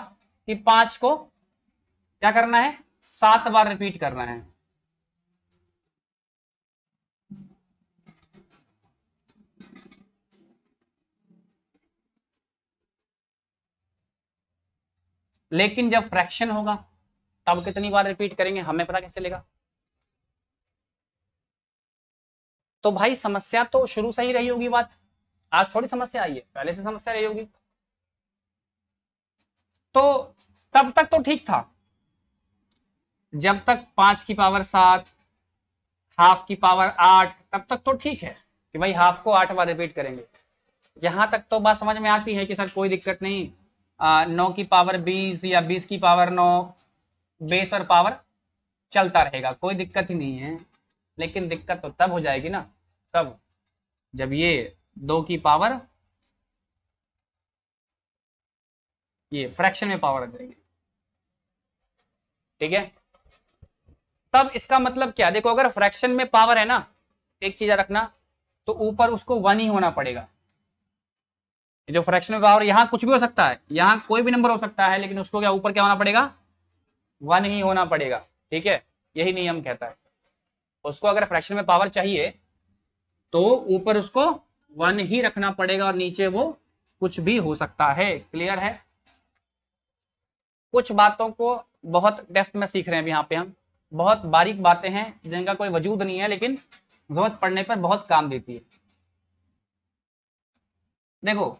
कि 5 को क्या करना है? 7 बार रिपीट करना है। लेकिन जब फ्रैक्शन होगा तब कितनी बार रिपीट करेंगे हमें पता कैसे चलेगा? तो भाई समस्या तो शुरू से ही रही होगी बात, आज थोड़ी समस्या आई है, पहले से समस्या रही होगी। तो तब तक तो ठीक था, जब तक 5 की पावर 7, हाफ की पावर 8, तब तक तो ठीक है कि भाई हाफ को 8 बार रिपीट करेंगे। यहां तक तो बात समझ में आती है कि सर कोई दिक्कत नहीं, 9 की पावर 20 या 20 की पावर 9, बेस और पावर चलता रहेगा, कोई दिक्कत ही नहीं है। लेकिन दिक्कत तो तब हो जाएगी ना, तब जब ये 2 की पावर, ये फ्रैक्शन में पावर आ जाएगी। ठीक है। तब इसका मतलब क्या? देखो, अगर फ्रैक्शन में पावर है ना, एक चीज रखना, तो ऊपर उसको 1 ही होना पड़ेगा। जो फ्रैक्शन में पावर, यहां कुछ भी हो सकता है, यहां कोई भी नंबर हो सकता है, लेकिन उसको क्या ऊपर क्या होना पड़ेगा? 1 ही होना पड़ेगा। ठीक है, यही नियम कहता है। उसको अगर फ्रैक्शन में पावर चाहिए तो ऊपर उसको 1 ही रखना पड़ेगा और नीचे वो कुछ भी हो सकता है। क्लियर है? कुछ बातों को बहुत डेप्थ में सीख रहे हैं यहाँ पे हम, बहुत बारीक बातें हैं जिनका कोई वजूद नहीं है, लेकिन जरूरत पड़ने पर बहुत काम देती है। देखो,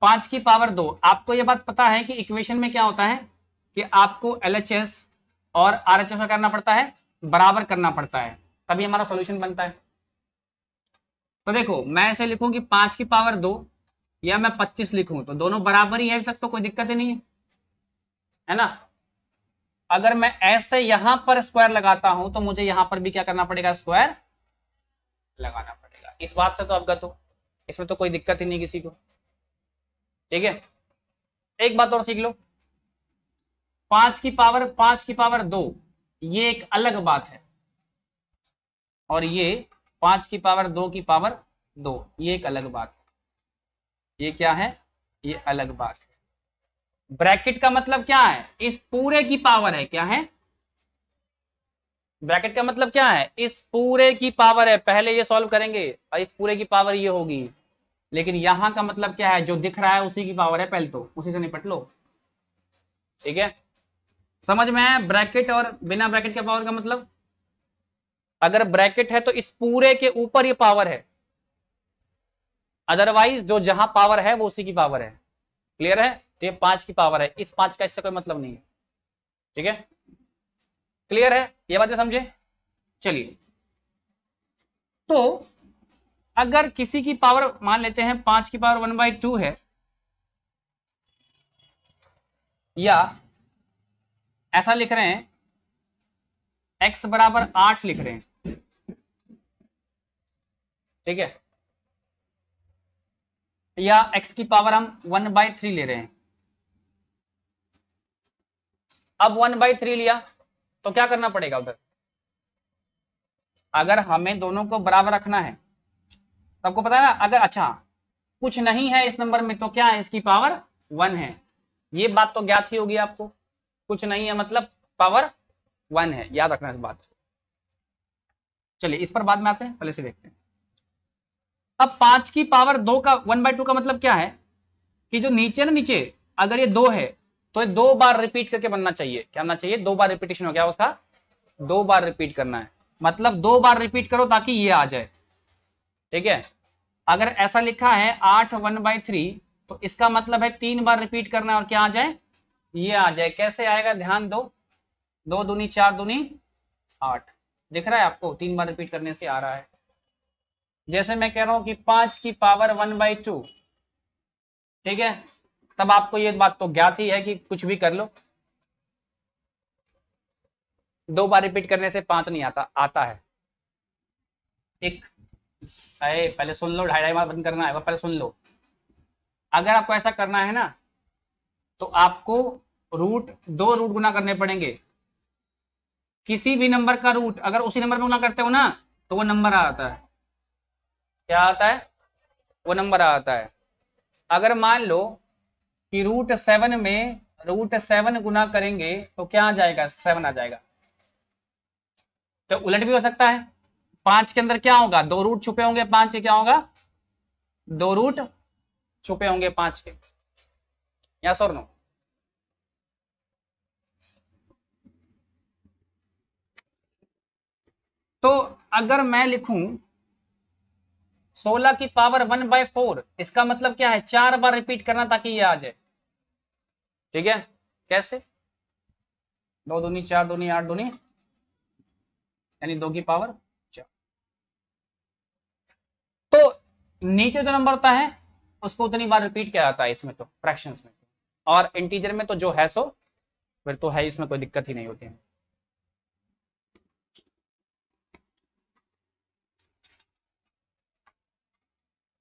5 की पावर 2, आपको यह बात पता है कि इक्वेशन में क्या होता है कि आपको LHS और RHS का करना पड़ता है, बराबर करना पड़ता है, तभी हमारा सॉल्यूशन बनता है। तो देखो, मैं ऐसे लिखूं कि 5 की पावर 2 या मैं 25 लिखूं तो दोनों बराबर ही है, तक तो कोई दिक्कत ही नहीं है ना। अगर मैं ऐसे यहां पर स्क्वायर लगाता हूं तो मुझे यहां पर भी क्या करना पड़ेगा? स्क्वायर लगाना पड़ेगा। इस बात से तो अवगत हो, इसमें तो कोई दिक्कत ही नहीं किसी को। ठीक है। एक बात और सीख लो, 5 की पावर 2 ये एक अलग बात है, और ये 5 की पावर 2 की पावर 2 ये एक अलग बात है। ये क्या है? ये अलग बात है। ब्रैकेट का मतलब क्या है, इस पूरे की पावर है, क्या है ब्रैकेट का मतलब क्या है, इस पूरे की पावर है। पहले ये सॉल्व करेंगे और इस पूरे की पावर ये होगी, लेकिन यहां का मतलब क्या है, जो दिख रहा है उसी की पावर है, पहले तो उसी से निपट लो। ठीक है, समझ में आया ब्रैकेट और बिना ब्रैकेट के पावर का मतलब। अगर ब्रैकेट है तो इस पूरे के ऊपर ये पावर है, अदरवाइज जो जहां पावर है वो उसी की पावर है। क्लियर है, तो ये 5 की पावर है, इस 5 का इससे कोई मतलब नहीं है। ठीक है, क्लियर है, ये बातें समझे। चलिए, तो अगर किसी की पावर मान लेते हैं 5 की पावर 1/2 है, या ऐसा लिख रहे हैं x बराबर 8 लिख रहे हैं। ठीक है, या x की पावर हम 1/3 ले रहे हैं। अब 1/3 लिया तो क्या करना पड़ेगा उधर, अगर हमें दोनों को बराबर रखना है, सबको पता है ना, अगर अच्छा कुछ नहीं है इस नंबर में तो क्या है, इसकी पावर 1 है। ये बात तो ज्ञात ही होगी आपको, कुछ नहीं है मतलब पावर 1 है, याद रखना इस बात। चलिए इस पर बाद में आते हैं, पहले से देखते हैं। अब 5 की पावर 2 का 1/2 का मतलब क्या है, कि जो नीचे ना, नीचे अगर ये 2 है तो ये 2 बार रिपीट करके बनना चाहिए। क्या बनना चाहिए, 2 बार रिपीटेशन हो गया उसका, 2 बार रिपीट करना है, मतलब 2 बार रिपीट करो ताकि ये आ जाए। ठीक है, अगर ऐसा लिखा है 8 1/3 तो इसका मतलब है 3 बार रिपीट करना है और क्या आ जाए, ये आ जाए। कैसे आएगा, ध्यान दो, 2 दूनी 4 दूनी 8, दिख रहा है आपको, 3 बार रिपीट करने से आ रहा है। जैसे मैं कह रहा हूं कि 5 की पावर 1/2, ठीक है, तब आपको ये बात तो ज्ञात ही है कि कुछ भी कर लो, 2 बार रिपीट करने से 5 नहीं आता, आता है एक। अरे पहले सुन लो, 2.5 बार बंद करना है, पहले सुन लो। अगर आपको ऐसा करना है ना तो आपको दो रूट गुना करने पड़ेंगे। किसी भी नंबर का रूट अगर उसी नंबर में गुना करते हो ना तो वो नंबर आता है। क्या आता है, वो नंबर आता है। अगर मान लो कि रूट 7 गुना करेंगे तो क्या आ जाएगा, 7 आ जाएगा। तो उलट भी हो सकता है, 5 के अंदर क्या होगा, 2 रूट छुपे होंगे, 5 के क्या होगा, 2 रूट छुपे होंगे 5 के। यस और नो। तो अगर मैं लिखूं 16 की पावर 1/4, इसका मतलब क्या है, 4 बार रिपीट करना ताकि ये आ जाए। ठीक है, कैसे, 2 दूनी 4 दूनी 8 दूनी, यानी 2 की पावर 4। तो नीचे जो नंबर होता है उसको उतनी बार रिपीट किया जाता है इसमें, तो फ्रैक्शंस में। और इंटीजर में तो जो है सो फिर तो है, इसमें कोई दिक्कत ही नहीं होती है।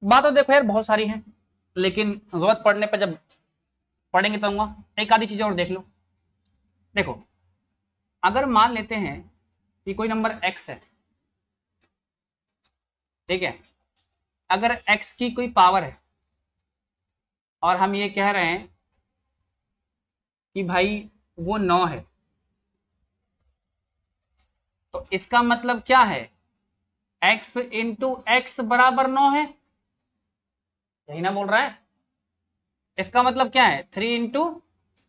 बात तो देखो यार बहुत सारी है, लेकिन जरूरत पड़ने पर जब पढ़ेंगे तो एक आधी चीज और देख लो। देखो, अगर मान लेते हैं कि कोई नंबर x है, ठीक है, अगर x की कोई पावर है और हम ये कह रहे हैं कि भाई वो 9 है, तो इसका मतलब क्या है, x इंटू एक्स बराबर 9 है, यही ना बोल रहा है। इसका मतलब क्या है, 3 इंटू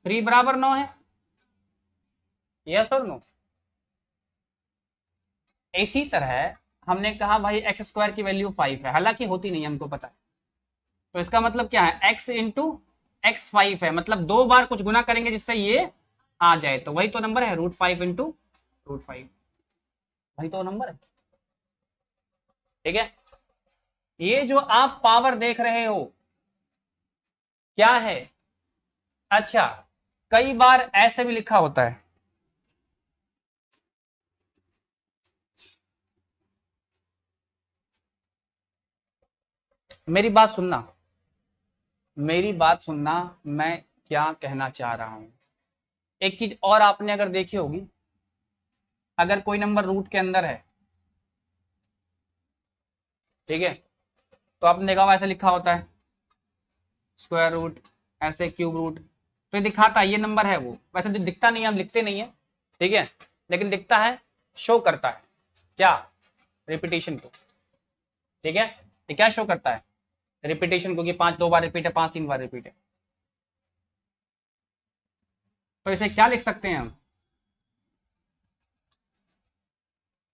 3 बराबर 9 है। यस और नो। इसी तरह हमने कहा भाई एक्स स्क्वायर की वैल्यू 5 है, हालांकि होती नहीं, हमको पता है। तो इसका मतलब क्या है, x इंटू एक्स 5 है, मतलब 2 बार कुछ गुना करेंगे जिससे ये आ जाए, तो वही तो नंबर है, √5 इंटू √5, वही तो नंबर है। ठीक है, ये जो आप पावर देख रहे हो क्या है, अच्छा कई बार ऐसे भी लिखा होता है, मेरी बात सुनना, मेरी बात सुनना, मैं क्या कहना चाह रहा हूं। एक चीज और आपने अगर देखी होगी, अगर कोई नंबर रूट के अंदर है, ठीक है, तो आपने देखा होगा ऐसे लिखा होता है, स्क्वायर रूट, ऐसे क्यूब रूट, तो ये दिखाता है ये नंबर है वो, वैसे तो दिखता नहीं है, हम लिखते नहीं है, ठीक है, लेकिन दिखता है, शो करता है क्या, रिपीटेशन को, ठीक है, ये क्या शो करता है, रिपीटेशन को, कि 5 2 बार रिपीट है, 5 3 बार रिपीट है। तो इसे क्या लिख सकते हैं हम,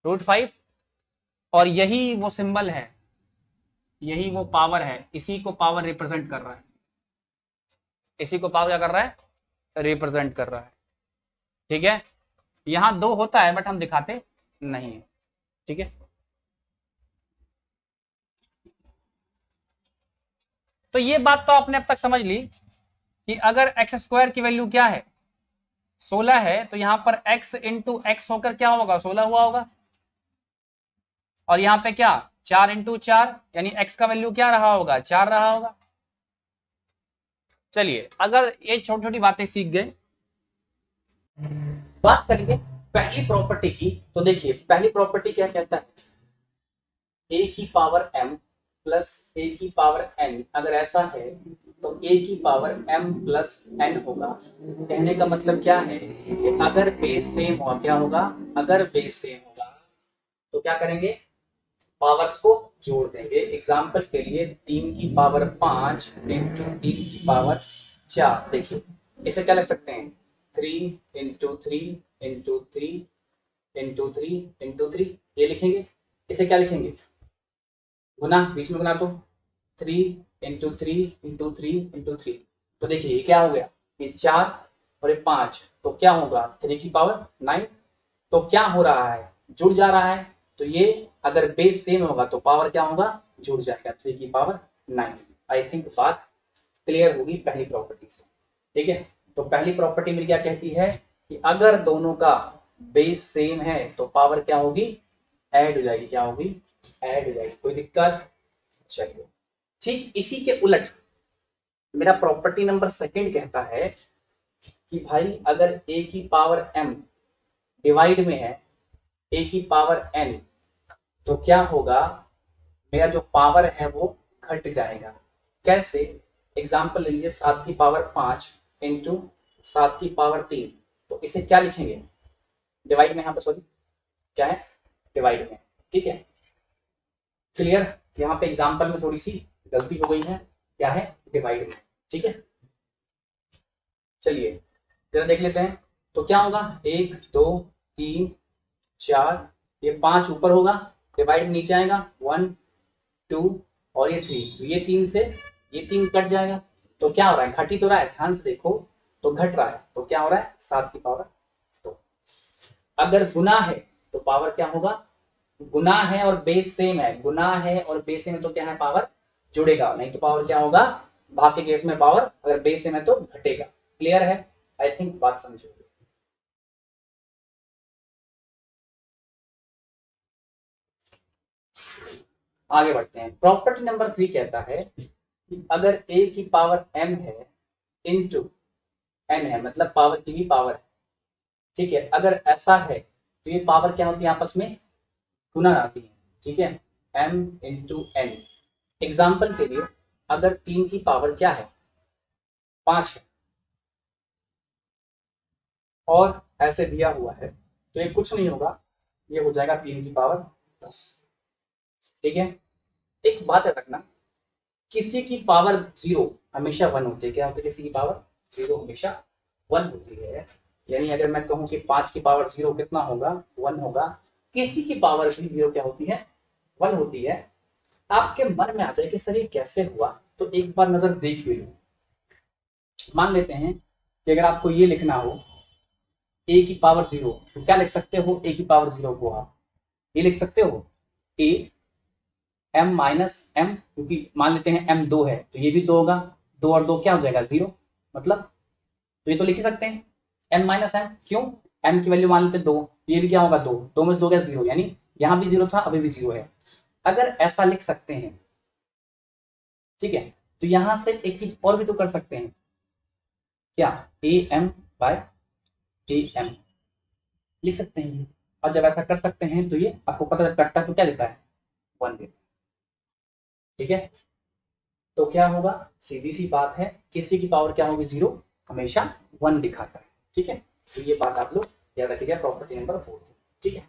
√5, और यही वो सिंबल है, यही वो पावर है, इसी को पावर रिप्रेजेंट कर रहा है, इसी को पावर क्या कर रहा है, रिप्रेजेंट कर रहा है, ठीक है। यहां 2 होता है बट हम दिखाते नहीं है, ठीक है। तो ये बात तो आपने अब तक समझ ली कि अगर x² की वैल्यू क्या है, 16 है, तो यहां पर x इंटू एक्स होकर क्या होगा, 16 हुआ होगा, और यहां पे क्या 4 इंटू 4, यानी x का वैल्यू क्या रहा होगा, 4 रहा होगा। चलिए अगर ये छोटी छोटी बातें सीख गए, बात करेंगे पहली प्रॉपर्टी की। तो देखिए पहली प्रॉपर्टी क्या कहता है, a की पावर m प्लस a की पावर n, अगर ऐसा है तो a की पावर m प्लस n होगा। कहने का मतलब क्या है कि अगर बेस सेम होगा, क्या होगा, अगर बेस सेम होगा तो क्या करेंगे, पावर्स को जोड़ देंगे। एग्जाम्पल के लिए 3 की पावर 5 इंटू 3 की पावर 4, देखिए इसे क्या लिख सकते हैं, 3 इंटू 3 इंटू 3 इंटू 3 इंटू 3, ये लिखेंगे। इसे क्या लिखेंगे, गुना, बीच में गुना, तो 3 इंटू 3 इंटू 3 इंटू 3, तो देखिए ये क्या हो गया, ये 4 और ये 5, तो क्या होगा 3 की पावर 9, तो क्या हो रहा है, जुड़ जा रहा है। तो ये अगर बेस सेम होगा तो पावर क्या होगा, जुड़ जाएगा, 3 की पावर 9। आई थिंक बात क्लियर होगी पहली प्रॉपर्टी से, ठीक है। तो पहली प्रॉपर्टी मेरी क्या कहती है कि अगर दोनों का बेस सेम है तो पावर क्या होगी, ऐड हो जाएगी, क्या होगी, ऐड हो जाएगी। कोई दिक्कत, चलिए। ठीक इसी के उलट मेरा प्रॉपर्टी नंबर सेकंड कहता है कि भाई अगर a की पावर m डिवाइड में है a की पावर n, तो क्या होगा, मेरा जो पावर है वो घट जाएगा। कैसे, एग्जाम्पल ले लीजिए 7 की पावर 5 इंटू 7 की पावर 3, तो इसे क्या लिखेंगे, डिवाइड में, यहाँ पे सॉरी क्या है, डिवाइड में, ठीक है, क्लियर। यहाँ पे एग्जाम्पल में थोड़ी सी गलती हो गई है, क्या है, डिवाइड में, ठीक है। चलिए जरा देख लेते हैं, तो क्या होगा, 1 2 3 4, ये 5 ऊपर होगा, डिवाइड में नीचे आएगा 1 2 और ये 3, तो ये 3 से ये 3 कट जाएगा, तो क्या हो रहा है, घट ही तो रहा है, ध्यान से देखो, तो घट रहा है, तो क्या हो रहा है, 7 की पावर 2। अगर गुना है तो पावर क्या होगा, गुना है और बेस सेम है, गुना है और बेस सेम है तो क्या है, पावर जुड़ेगा, नहीं तो पावर क्या होगा, भाग के केस में पावर अगर बेस सेम है तो घटेगा। क्लियर है, आई थिंक बात समझो। आगे बढ़ते हैं, प्रॉपर्टी नंबर 3 कहता है कि अगर a की पावर m है इंटू n है, मतलब पावर की भी पावर है, ठीक है, अगर ऐसा है तो ये पावर क्या होती है, आपस में गुना आती है, ठीक है, m इंटू n। एग्जाम्पल के लिए अगर 3 की पावर क्या है, 5 है, और ऐसे दिया हुआ है, तो ये कुछ नहीं होगा, ये हो जाएगा 3 की पावर 10, ठीक है। एक बात है रखना, किसी की पावर 0 हमेशा 1 होती है, क्या होती है, किसी की पावर 0 हमेशा 1 होती है। यानी अगर मैं कहूं कि 5 की पावर 0 कितना होगा, 1 होगा, किसी की पावर भी 0 क्या होती है, 1 होती है। आपके मन में आ जाए कि सर ये कैसे हुआ, तो एक बार नजर देख लो। मान लेते हैं कि अगर आपको ये लिखना हो a की पावर 0, तो क्या लिख सकते हो, a की पावर 0 को आप ये लिख सकते हो, a m माइनस m, क्योंकि मान लेते हैं m 2 है तो ये भी 2 होगा, 2 और 2 क्या हो जाएगा, 0, मतलब, तो ये तो लिख ही सकते हैं m माइनस m, क्यों, m की वैल्यू मान लेते हैं 2, ये भी क्या होगा, 2 2 में से 2 क्या, 0, यानी यहां भी 0 था, अभी भी 0 है। अगर ऐसा लिख सकते हैं, ठीक है, तो यहां से एक चीज और भी तो कर सकते हैं, क्या, a m by a m लिख सकते हैं। और जब ऐसा कर सकते हैं तो ये आपको पता कट्टा तो क्या देता है, 1 देता है, ठीक है। तो क्या होगा, सीधी सी बात है, किसी की पावर क्या होगी, 0, हमेशा 1 दिखाता है। ठीक है, तो ये बात आप लोग याद रखिएगा प्रॉपर्टी नंबर 4। ठीक है,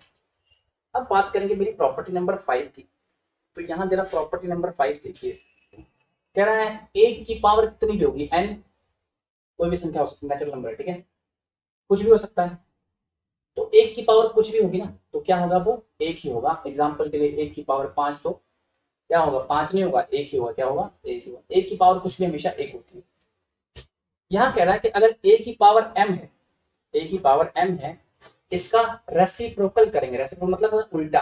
अब बात करेंगे मेरी प्रॉपर्टी नंबर 5 की। तो यहाँ जरा प्रॉपर्टी नंबर 5 देखिए, कह रहा है 1 की पावर कितनी भी होगी, n कोई भी संख्या हो सकती है, नेचुरल नंबर है। ठीक है, कुछ भी हो सकता है, तो 1 की पावर कुछ भी होगी ना, तो क्या होगा, वो 1 ही होगा। एग्जाम्पल के लिए 1 की पावर 5, तो क्या होगा, 5 नहीं होगा, 1 ही होगा। क्या होगा, 1 ही होगा। 1 की पावर कुछ भी हमेशा 1 होती है। यहाँ कह रहा है कि अगर a की पावर m है, a की पावर m है, इसका रेसिप्रोकल करेंगे। रेसिप्रोकल मतलब उल्टा,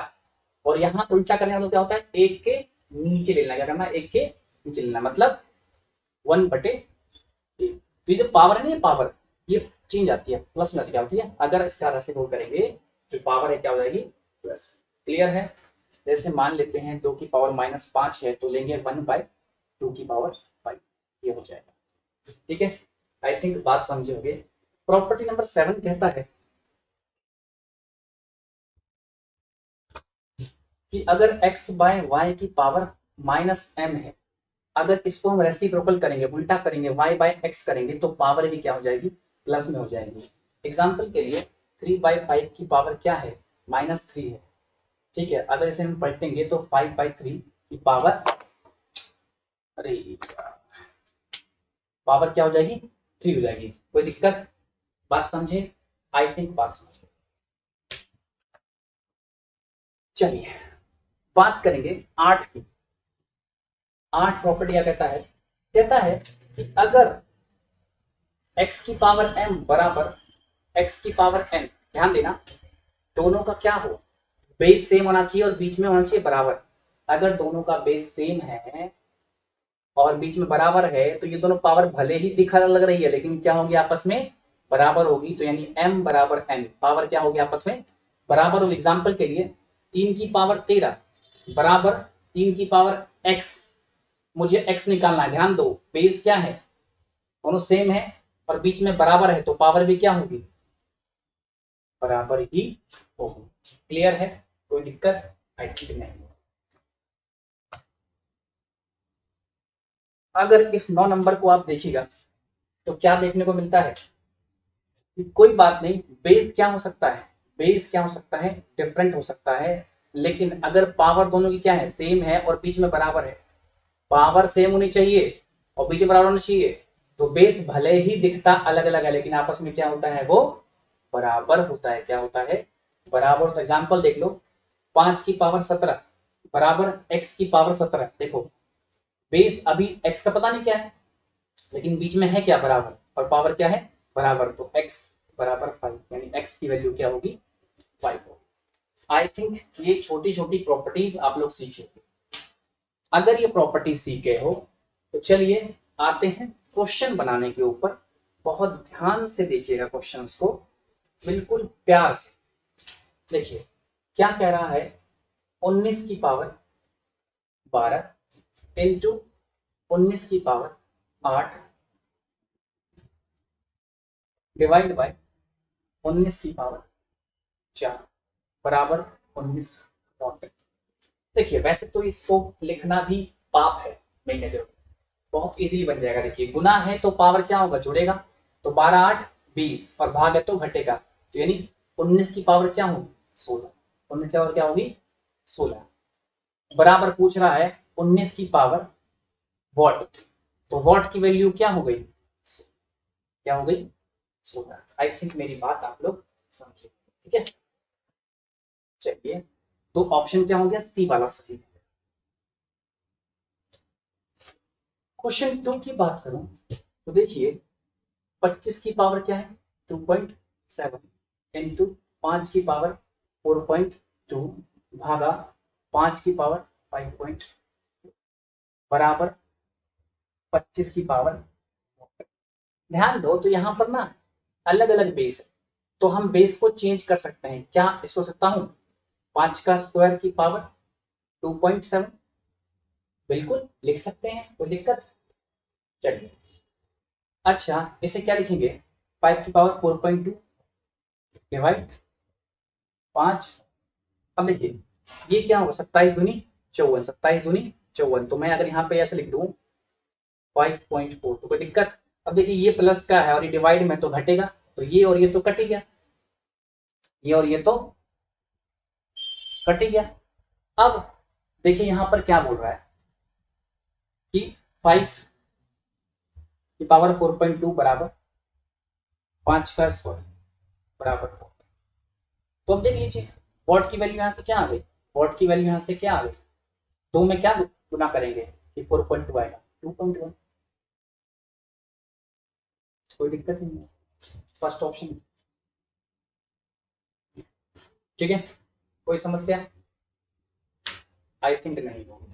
और यहाँ उल्टा करने का मतलब क्या होता है, 1 के नीचे लेना। क्या करना, 1 के नीचे लेना, मतलब 1/8। तो ये जो पावर है ना, ये पावर ये चेंज आती है, प्लस में क्या होती है। अगर इसका रेसिप्रोकल करेंगे जो पावर है क्या हो जाएगी, प्लस। क्लियर है। जैसे मान लेते हैं 2 की पावर -5 है, तो लेंगे 1/2 की पावर 5, ये हो जाएगा। ठीक है, आई थिंक बात समझे होंगे। प्रॉपर्टी नंबर 7 कहता है कि अगर x/y की पावर -m है, अगर इसको हम रेसिप्रोकल करेंगे, उल्टा करेंगे, y/x करेंगे, तो पावर भी क्या हो जाएगी, प्लस में हो जाएगी। एग्जाम्पल के लिए 3/5 की पावर क्या है, -3 है। ठीक है, अगर इसे हम पलटेंगे तो 5/3 की पावर, अरे पावर क्या हो जाएगी, 3 हो जाएगी। कोई दिक्कत, बात समझे, आई थिंक बात समझे। चलिए बात करेंगे 8 की। 8 प्रॉपर्टी क्या कहता है कि अगर x की पावर m बराबर x की पावर n, ध्यान देना, दोनों का क्या हो, बेस सेम होना चाहिए और बीच में होना चाहिए बराबर। अगर दोनों का बेस सेम है और बीच में बराबर है, तो ये दोनों पावर भले ही दिखा लग रही है, लेकिन क्या होगी, आपस में बराबर होगी। तो यानी m बराबर n, पावर क्या होगी, आपस में बराबर होगी। एग्जाम्पल के लिए 3 की पावर 13 बराबर 3 की पावर x, मुझे x निकालना है। ध्यान दो, बेस क्या है, दोनों सेम है और बीच में बराबर है, तो पावर भी क्या होगी, बराबर ही होगी। क्लियर है, कोई दिक्कत, आई थिंक नहीं। अगर इस 9 नंबर को आप देखिएगा तो क्या देखने को मिलता है कि कोई बात नहीं, बेस क्या हो सकता है, बेस क्या हो सकता है, डिफरेंट हो सकता है, लेकिन अगर पावर दोनों की क्या है, सेम है और बीच में बराबर है, पावर सेम होनी चाहिए और बीच में बराबर होना चाहिए, तो बेस भले ही दिखता अलग अलग है, लेकिन आपस में क्या होता है, वो बराबर होता है। क्या होता है, बराबर। तो एग्जाम्पल देख लो, 5 की पावर 17 बराबर x की पावर 17। देखो बेस अभी x का पता नहीं क्या है, लेकिन बीच में है क्या, बराबर, और पावर क्या है, बराबर। तो x बराबर 5, यानी x की वैल्यू क्या होगी, 5 होगी। आई थिंक ये छोटी छोटी प्रॉपर्टीज आप लोग सीखे। अगर ये प्रॉपर्टीज सीख गए हो तो चलिए आते हैं क्वेश्चन बनाने के ऊपर। बहुत ध्यान से देखिएगा क्वेश्चंस को, बिल्कुल प्यार से देखिए। क्या कह रहा है, 19 की पावर 12 इंटू 19 की पावर 8 डिवाइड बाय 19 की पावर 4 बराबर 19 नॉट। देखिए वैसे तो इसको लिखना भी पाप है, मेरी नजर में बहुत इजीली बन जाएगा। देखिए गुना है तो पावर क्या होगा, जुड़ेगा, तो 12 8 20 और भाग है तो घटेगा, तो यानी 19 की पावर क्या होगी, 16। 19 की पावर क्या होगी, 16। बराबर पूछ रहा है 19 की पावर वॉट, तो वॉट की वैल्यू क्या हो गई, क्या हो गई, 16। आई थिंक मेरी बात आप लोग समझे। ठीक है, चलिए तो ऑप्शन क्या हो गया, सी वाला सही। क्वेश्चन 2 की बात करूं तो देखिए 25 की पावर क्या है, 2.7 इंटू 5 की पावर 4.2 भागा 5 की पावर 5. बराबर 25 की पावर। ध्यान दो तो यहां पर ना अलग अलग बेस है, तो हम बेस को चेंज कर सकते हैं। क्या इसको सकता हूं, 5 का स्क्वायर की पावर 2.7, बिल्कुल लिख सकते हैं, कोई दिक्कत। चलिए अच्छा इसे क्या लिखेंगे, 5 की पावर 4.2 डिवाइड 5। अब देखिए ये क्या होगा, 27 दूनी 54, 27 दूनी 54। तो मैं अगर यहाँ पे ऐसे लिख दूं 5.4, तो कोई दिक्कत, अब देखिए ये प्लस का है और ये डिवाइड में तो घटेगा, तो ये और ये तो कट ही गया, ये और ये तो कट ही गया। अब देखिए यहां पर क्या बोल रहा है कि 5 की पावर 4.2 बराबर 5 का स्क्वायर बराबर 4। तो अब देख लीजिए वॉट की वैल्यू यहां से क्या आ गई, वॉट की वैल्यू यहां से क्या आ गई, 2 में क्या गुना करेंगे कि 4.2 आएगा 2.1, कोई दिक्कत नहीं है, फर्स्ट ऑप्शन। ठीक है, कोई समस्या आई थिंक नहीं होगी।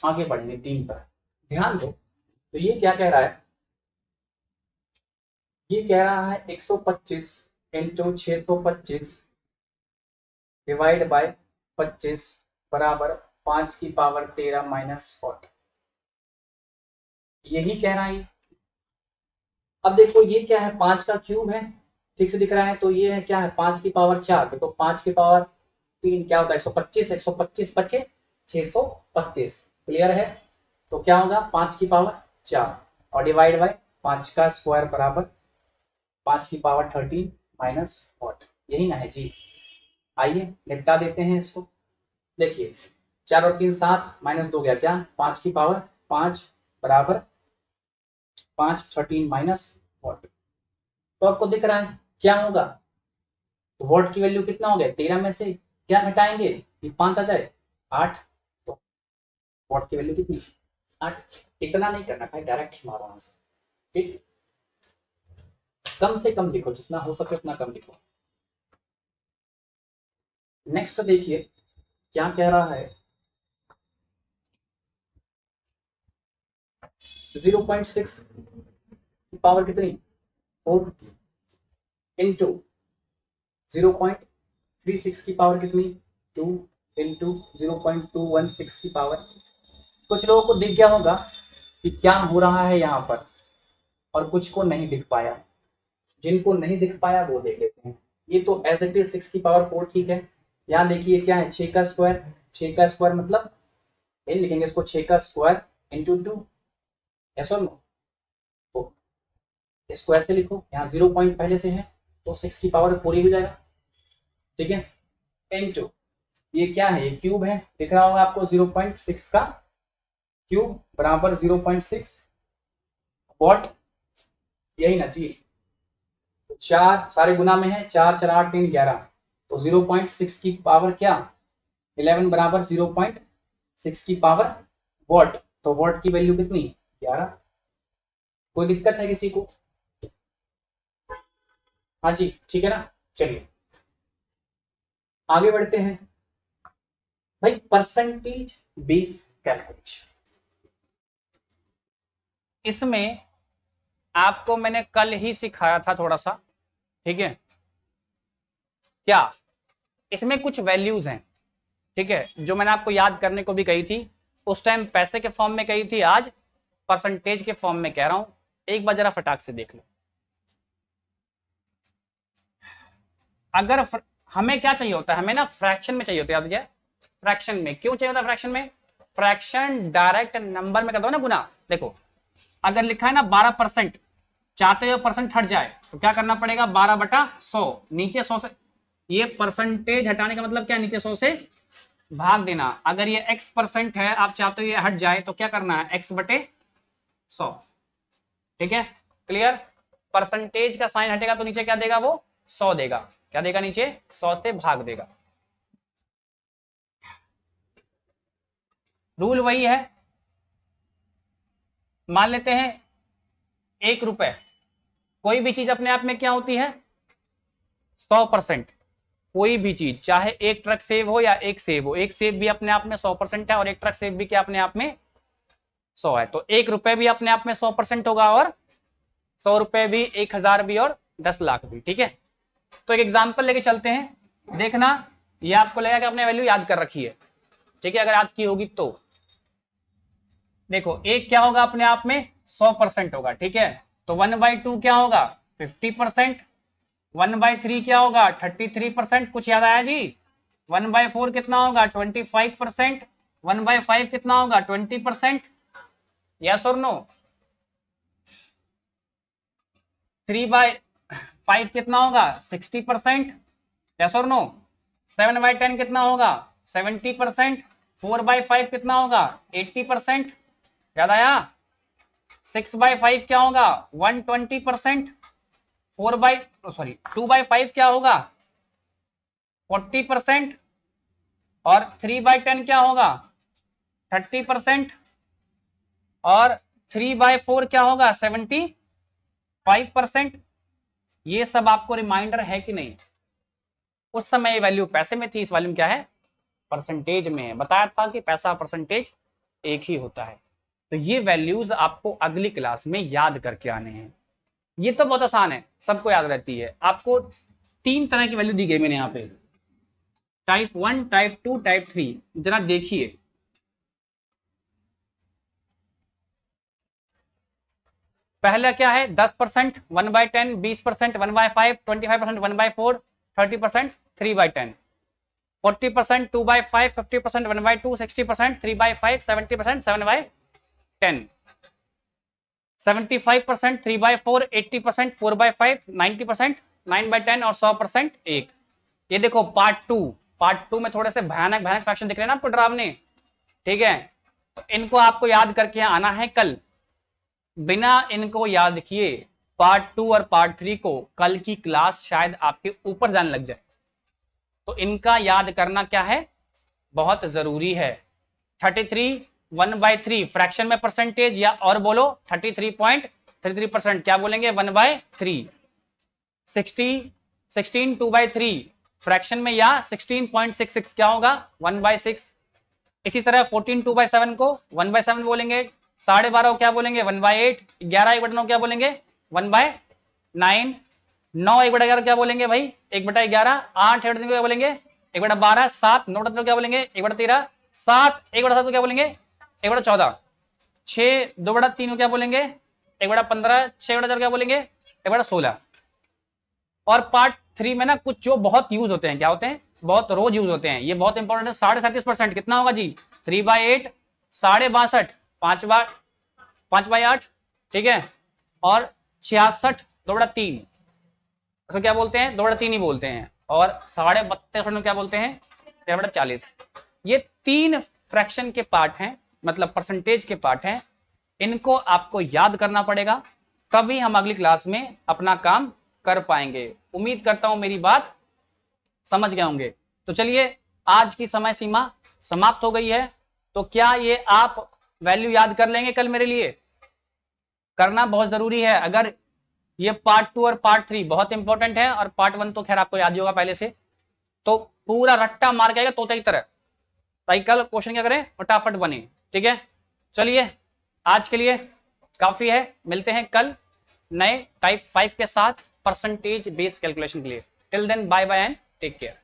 आगे बढ़ेंगे 3 पर, ध्यान दो। तो ये क्या कह रहा है, ये कह रहा है 125 इंटू 625 डिवाइड बाय 25 बराबर 5 की पावर 13 माइनस 40, यही कह रहा है। अब देखो ये क्या है, 5 का क्यूब है, ठीक से दिख रहा है, तो ये है क्या है 5 की पावर 4, तो 5 की पावर 3 क्या होता है 125, 125 बचे 625, क्लियर है। तो क्या होगा 5 की पावर 4 और डिवाइड बाय 5 का स्क्वायर बराबर 5 की पावर 13 माइनस 40, यही ना है जी। आइए निपटा देते हैं इसको। देखिए 4 और 3 7 माइनस 2 गया क्या 5 की पावर 5 बराबर 5 13 माइनस 40, तो आपको दिख रहा है क्या होगा, तो वोट की वैल्यू कितना हो गया 13 में से क्या घटाएंगे ये 5 आ जाए 8, तो वोट की वैल्यू कितनी 8। इतना नहीं करना भाई, डायरेक्ट ही मारो आंसर, ठीक, कम से कम लिखो, जितना हो सके उतना कम लिखो। नेक्स्ट देखिए क्या कह रहा है, 0.6 पावर कितनी 4 इंटू 0.36 की पावर कितनी 2 इंटू 0.216 की पावर। कुछ लोगों को दिख गया होगा कि क्या हो रहा है यहाँ पर, और कुछ को नहीं दिख पाया, जिनको नहीं दिख पाया वो देख लेते हैं। ये तो एज इट इज 6 की पावर 4 ठीक है। यहाँ देखिए क्या है 6 का स्क्वायर, 6 का स्क्वायर मतलब ये लिखेंगे इसको 6 का स्क्वायर इंटू 2, यस और नो, तो इसको ऐसे लिखो, यहाँ 0 पॉइंट पहले से है तो 6 की पावर 4 ही हो जाएगा, ठीक है। इंटू ये क्या है, ये क्यूब है, दिख रहा होगा आपको 0.6 का क्यूब बराबर 0.6 वॉट, यही ना जी। तो 4 सारे गुना में है, 4 4 8 3 11, तो 0.6 की पावर क्या 11 बराबर 0.6 की पावर वॉट, तो वॉट की वैल्यू कितनी 11। कोई दिक्कत है किसी को, हाँ जी ठीक है ना। चलिए आगे बढ़ते हैं भाई, परसेंटेज बेस कैलकुलेशन। इसमें आपको मैंने कल ही सिखाया था थोड़ा सा, ठीक है क्या, इसमें कुछ वैल्यूज हैं, ठीक है, जो मैंने आपको याद करने को भी कही थी, उस टाइम पैसे के फॉर्म में कही थी, आज परसेंटेज के फॉर्म में कह रहा हूं, एक बार जरा फटाक से देख लो। अगर हमें क्या चाहिए होता है, हमें ना फ्रैक्शन में चाहिए होता है, याद है फ्रैक्शन में क्यों चाहिए होता है, फ्रैक्शन में फ्रैक्शन डायरेक्ट नंबर में कर दो ना गुना। देखो अगर लिखा है ना 12%, चाहते हो परसेंट हट जाए तो क्या करना पड़ेगा 12/100, नीचे 100 से, ये परसेंटेज हटाने का मतलब क्या, नीचे 100 से भाग देना। अगर ये x% है, आप चाहते हो ये हट जाए तो क्या करना है x/100, ठीक है क्लियर। परसेंटेज का साइन हटेगा तो नीचे क्या देगा वो 100 देगा, क्या देगा नीचे 100 से भाग देगा, रूल वही है। मान लेते हैं 1 रुपए, कोई भी चीज अपने आप में क्या होती है 100%, कोई भी चीज चाहे एक ट्रक सेव हो या एक सेव हो, एक सेव भी अपने आप में 100% है और एक ट्रक सेव भी क्या अपने आप में 100 है, तो 1 रुपए भी अपने आप में 100% होगा और 100 रुपए भी, 1000 भी और 10 लाख भी, ठीक है। तो एक एग्जांपल लेके चलते हैं, देखना ये आपको लगेगा कि आपने वैल्यू याद कर रखी है, ठीक है, अगर याद की होगी तो। देखो एक क्या होगा अपने आप में 100% होगा, ठीक है, तो 1/2 क्या होगा 50%, 1/3 क्या होगा 33%, कुछ याद आया जी, 1/4 कितना होगा 25%, 1/5 कितना होगा 20%, यस और नो। 3/5 कितना होगा 60%, यस और नो। 7/10 कितना होगा 70%, 4/5 कितना होगा 80%, याद आया। 6/5 क्या होगा 120%, 2/5 क्या होगा 40%, और 3/10 क्या होगा 30%, और 3/4 क्या होगा 75%। ये सब आपको रिमाइंडर है कि नहीं? उस समय ये वैल्यू पैसे में थी, इस वैल्यू में क्या है परसेंटेज में है। बताया था कि पैसा परसेंटेज एक ही होता है। तो ये वैल्यूज आपको अगली क्लास में याद करके आने हैं। ये तो बहुत आसान है, सबको याद रहती है। आपको 3 तरह की वैल्यू दी गई मैंने यहाँ पे, टाइप 1, टाइप 2, टाइप 3। जरा देखिए, पहला क्या है 10%, 1/10, 20%, 1/5, 25%, 1/4, 30%, 3/10, 40%, 2/5, 50%, 1/2, 60%, 3/5, 70%, 7/10, 75%, 3/4, 80%, 4/5, 90%, 9/10 और 100% एक। ये देखो पार्ट टू में थोड़े से भयानक भयानक फ्रैक्शन दिख रहे हैं ना आपको डरावने, ठीक है। तो इनको आपको याद करके आना है कल। बिना इनको याद किए पार्ट 2 और पार्ट 3 को कल की क्लास शायद आपके ऊपर जाने लग जाए। तो इनका याद करना क्या है बहुत जरूरी है। 33 1/3 फ्रैक्शन में परसेंटेज, या और बोलो 33.33%, क्या बोलेंगे 1/3। 16 2/3 फ्रैक्शन में, या 16.66 क्या होगा 1/6। इसी तरह 14 2/7 को 1/7 बोलेंगे। 12.5 क्या बोलेंगे 1/8। 11 1/9 क्या बोलेंगे 1/9। 9 1/11 क्या बोलेंगे भाई 1/11। 8 1/3 क्या बोलेंगे 1/12। 7 9 क्या बोलेंगे 1/13। 7 1/7 क्या बोलेंगे 1/14। 6 2/3 को क्या बोलेंगे 1/15। 6 क्या बोलेंगे 1/16। और पार्ट 3 में ना कुछ जो बहुत यूज होते हैं, क्या होते हैं बहुत रोज यूज होते हैं, ये बहुत इंपॉर्टेंट है। 37.5% कितना होगा जी 3/8, 62.5 5/8, ठीक है। और 66 2/3, इसको क्या बोलते हैं 2/3 ही बोलते हैं। और 32.5 क्या बोलते हैं 13/40। ये 3 फ्रैक्शन के पार्ट हैं, मतलब परसेंटेज के पार्ट हैं। इनको आपको याद करना पड़ेगा, तभी हम अगली क्लास में अपना काम कर पाएंगे। उम्मीद करता हूं मेरी बात समझ गए होंगे। तो चलिए, आज की समय सीमा समाप्त हो गई है। तो क्या ये आप वैल्यू याद कर लेंगे कल मेरे लिए? करना बहुत जरूरी है। अगर ये पार्ट 2 और पार्ट 3 बहुत इंपॉर्टेंट है, और पार्ट 1 तो खैर आपको याद ही होगा पहले से, तो पूरा रट्टा मार के आएगा तोते की तरह। ताकि कल क्वेश्चन क्या करें फटाफट बने, ठीक है। चलिए, आज के लिए काफी है। मिलते हैं कल नए टाइप 5 के साथ परसेंटेज बेस्ड कैलकुलेशन के लिए। Till then bye bye and take care.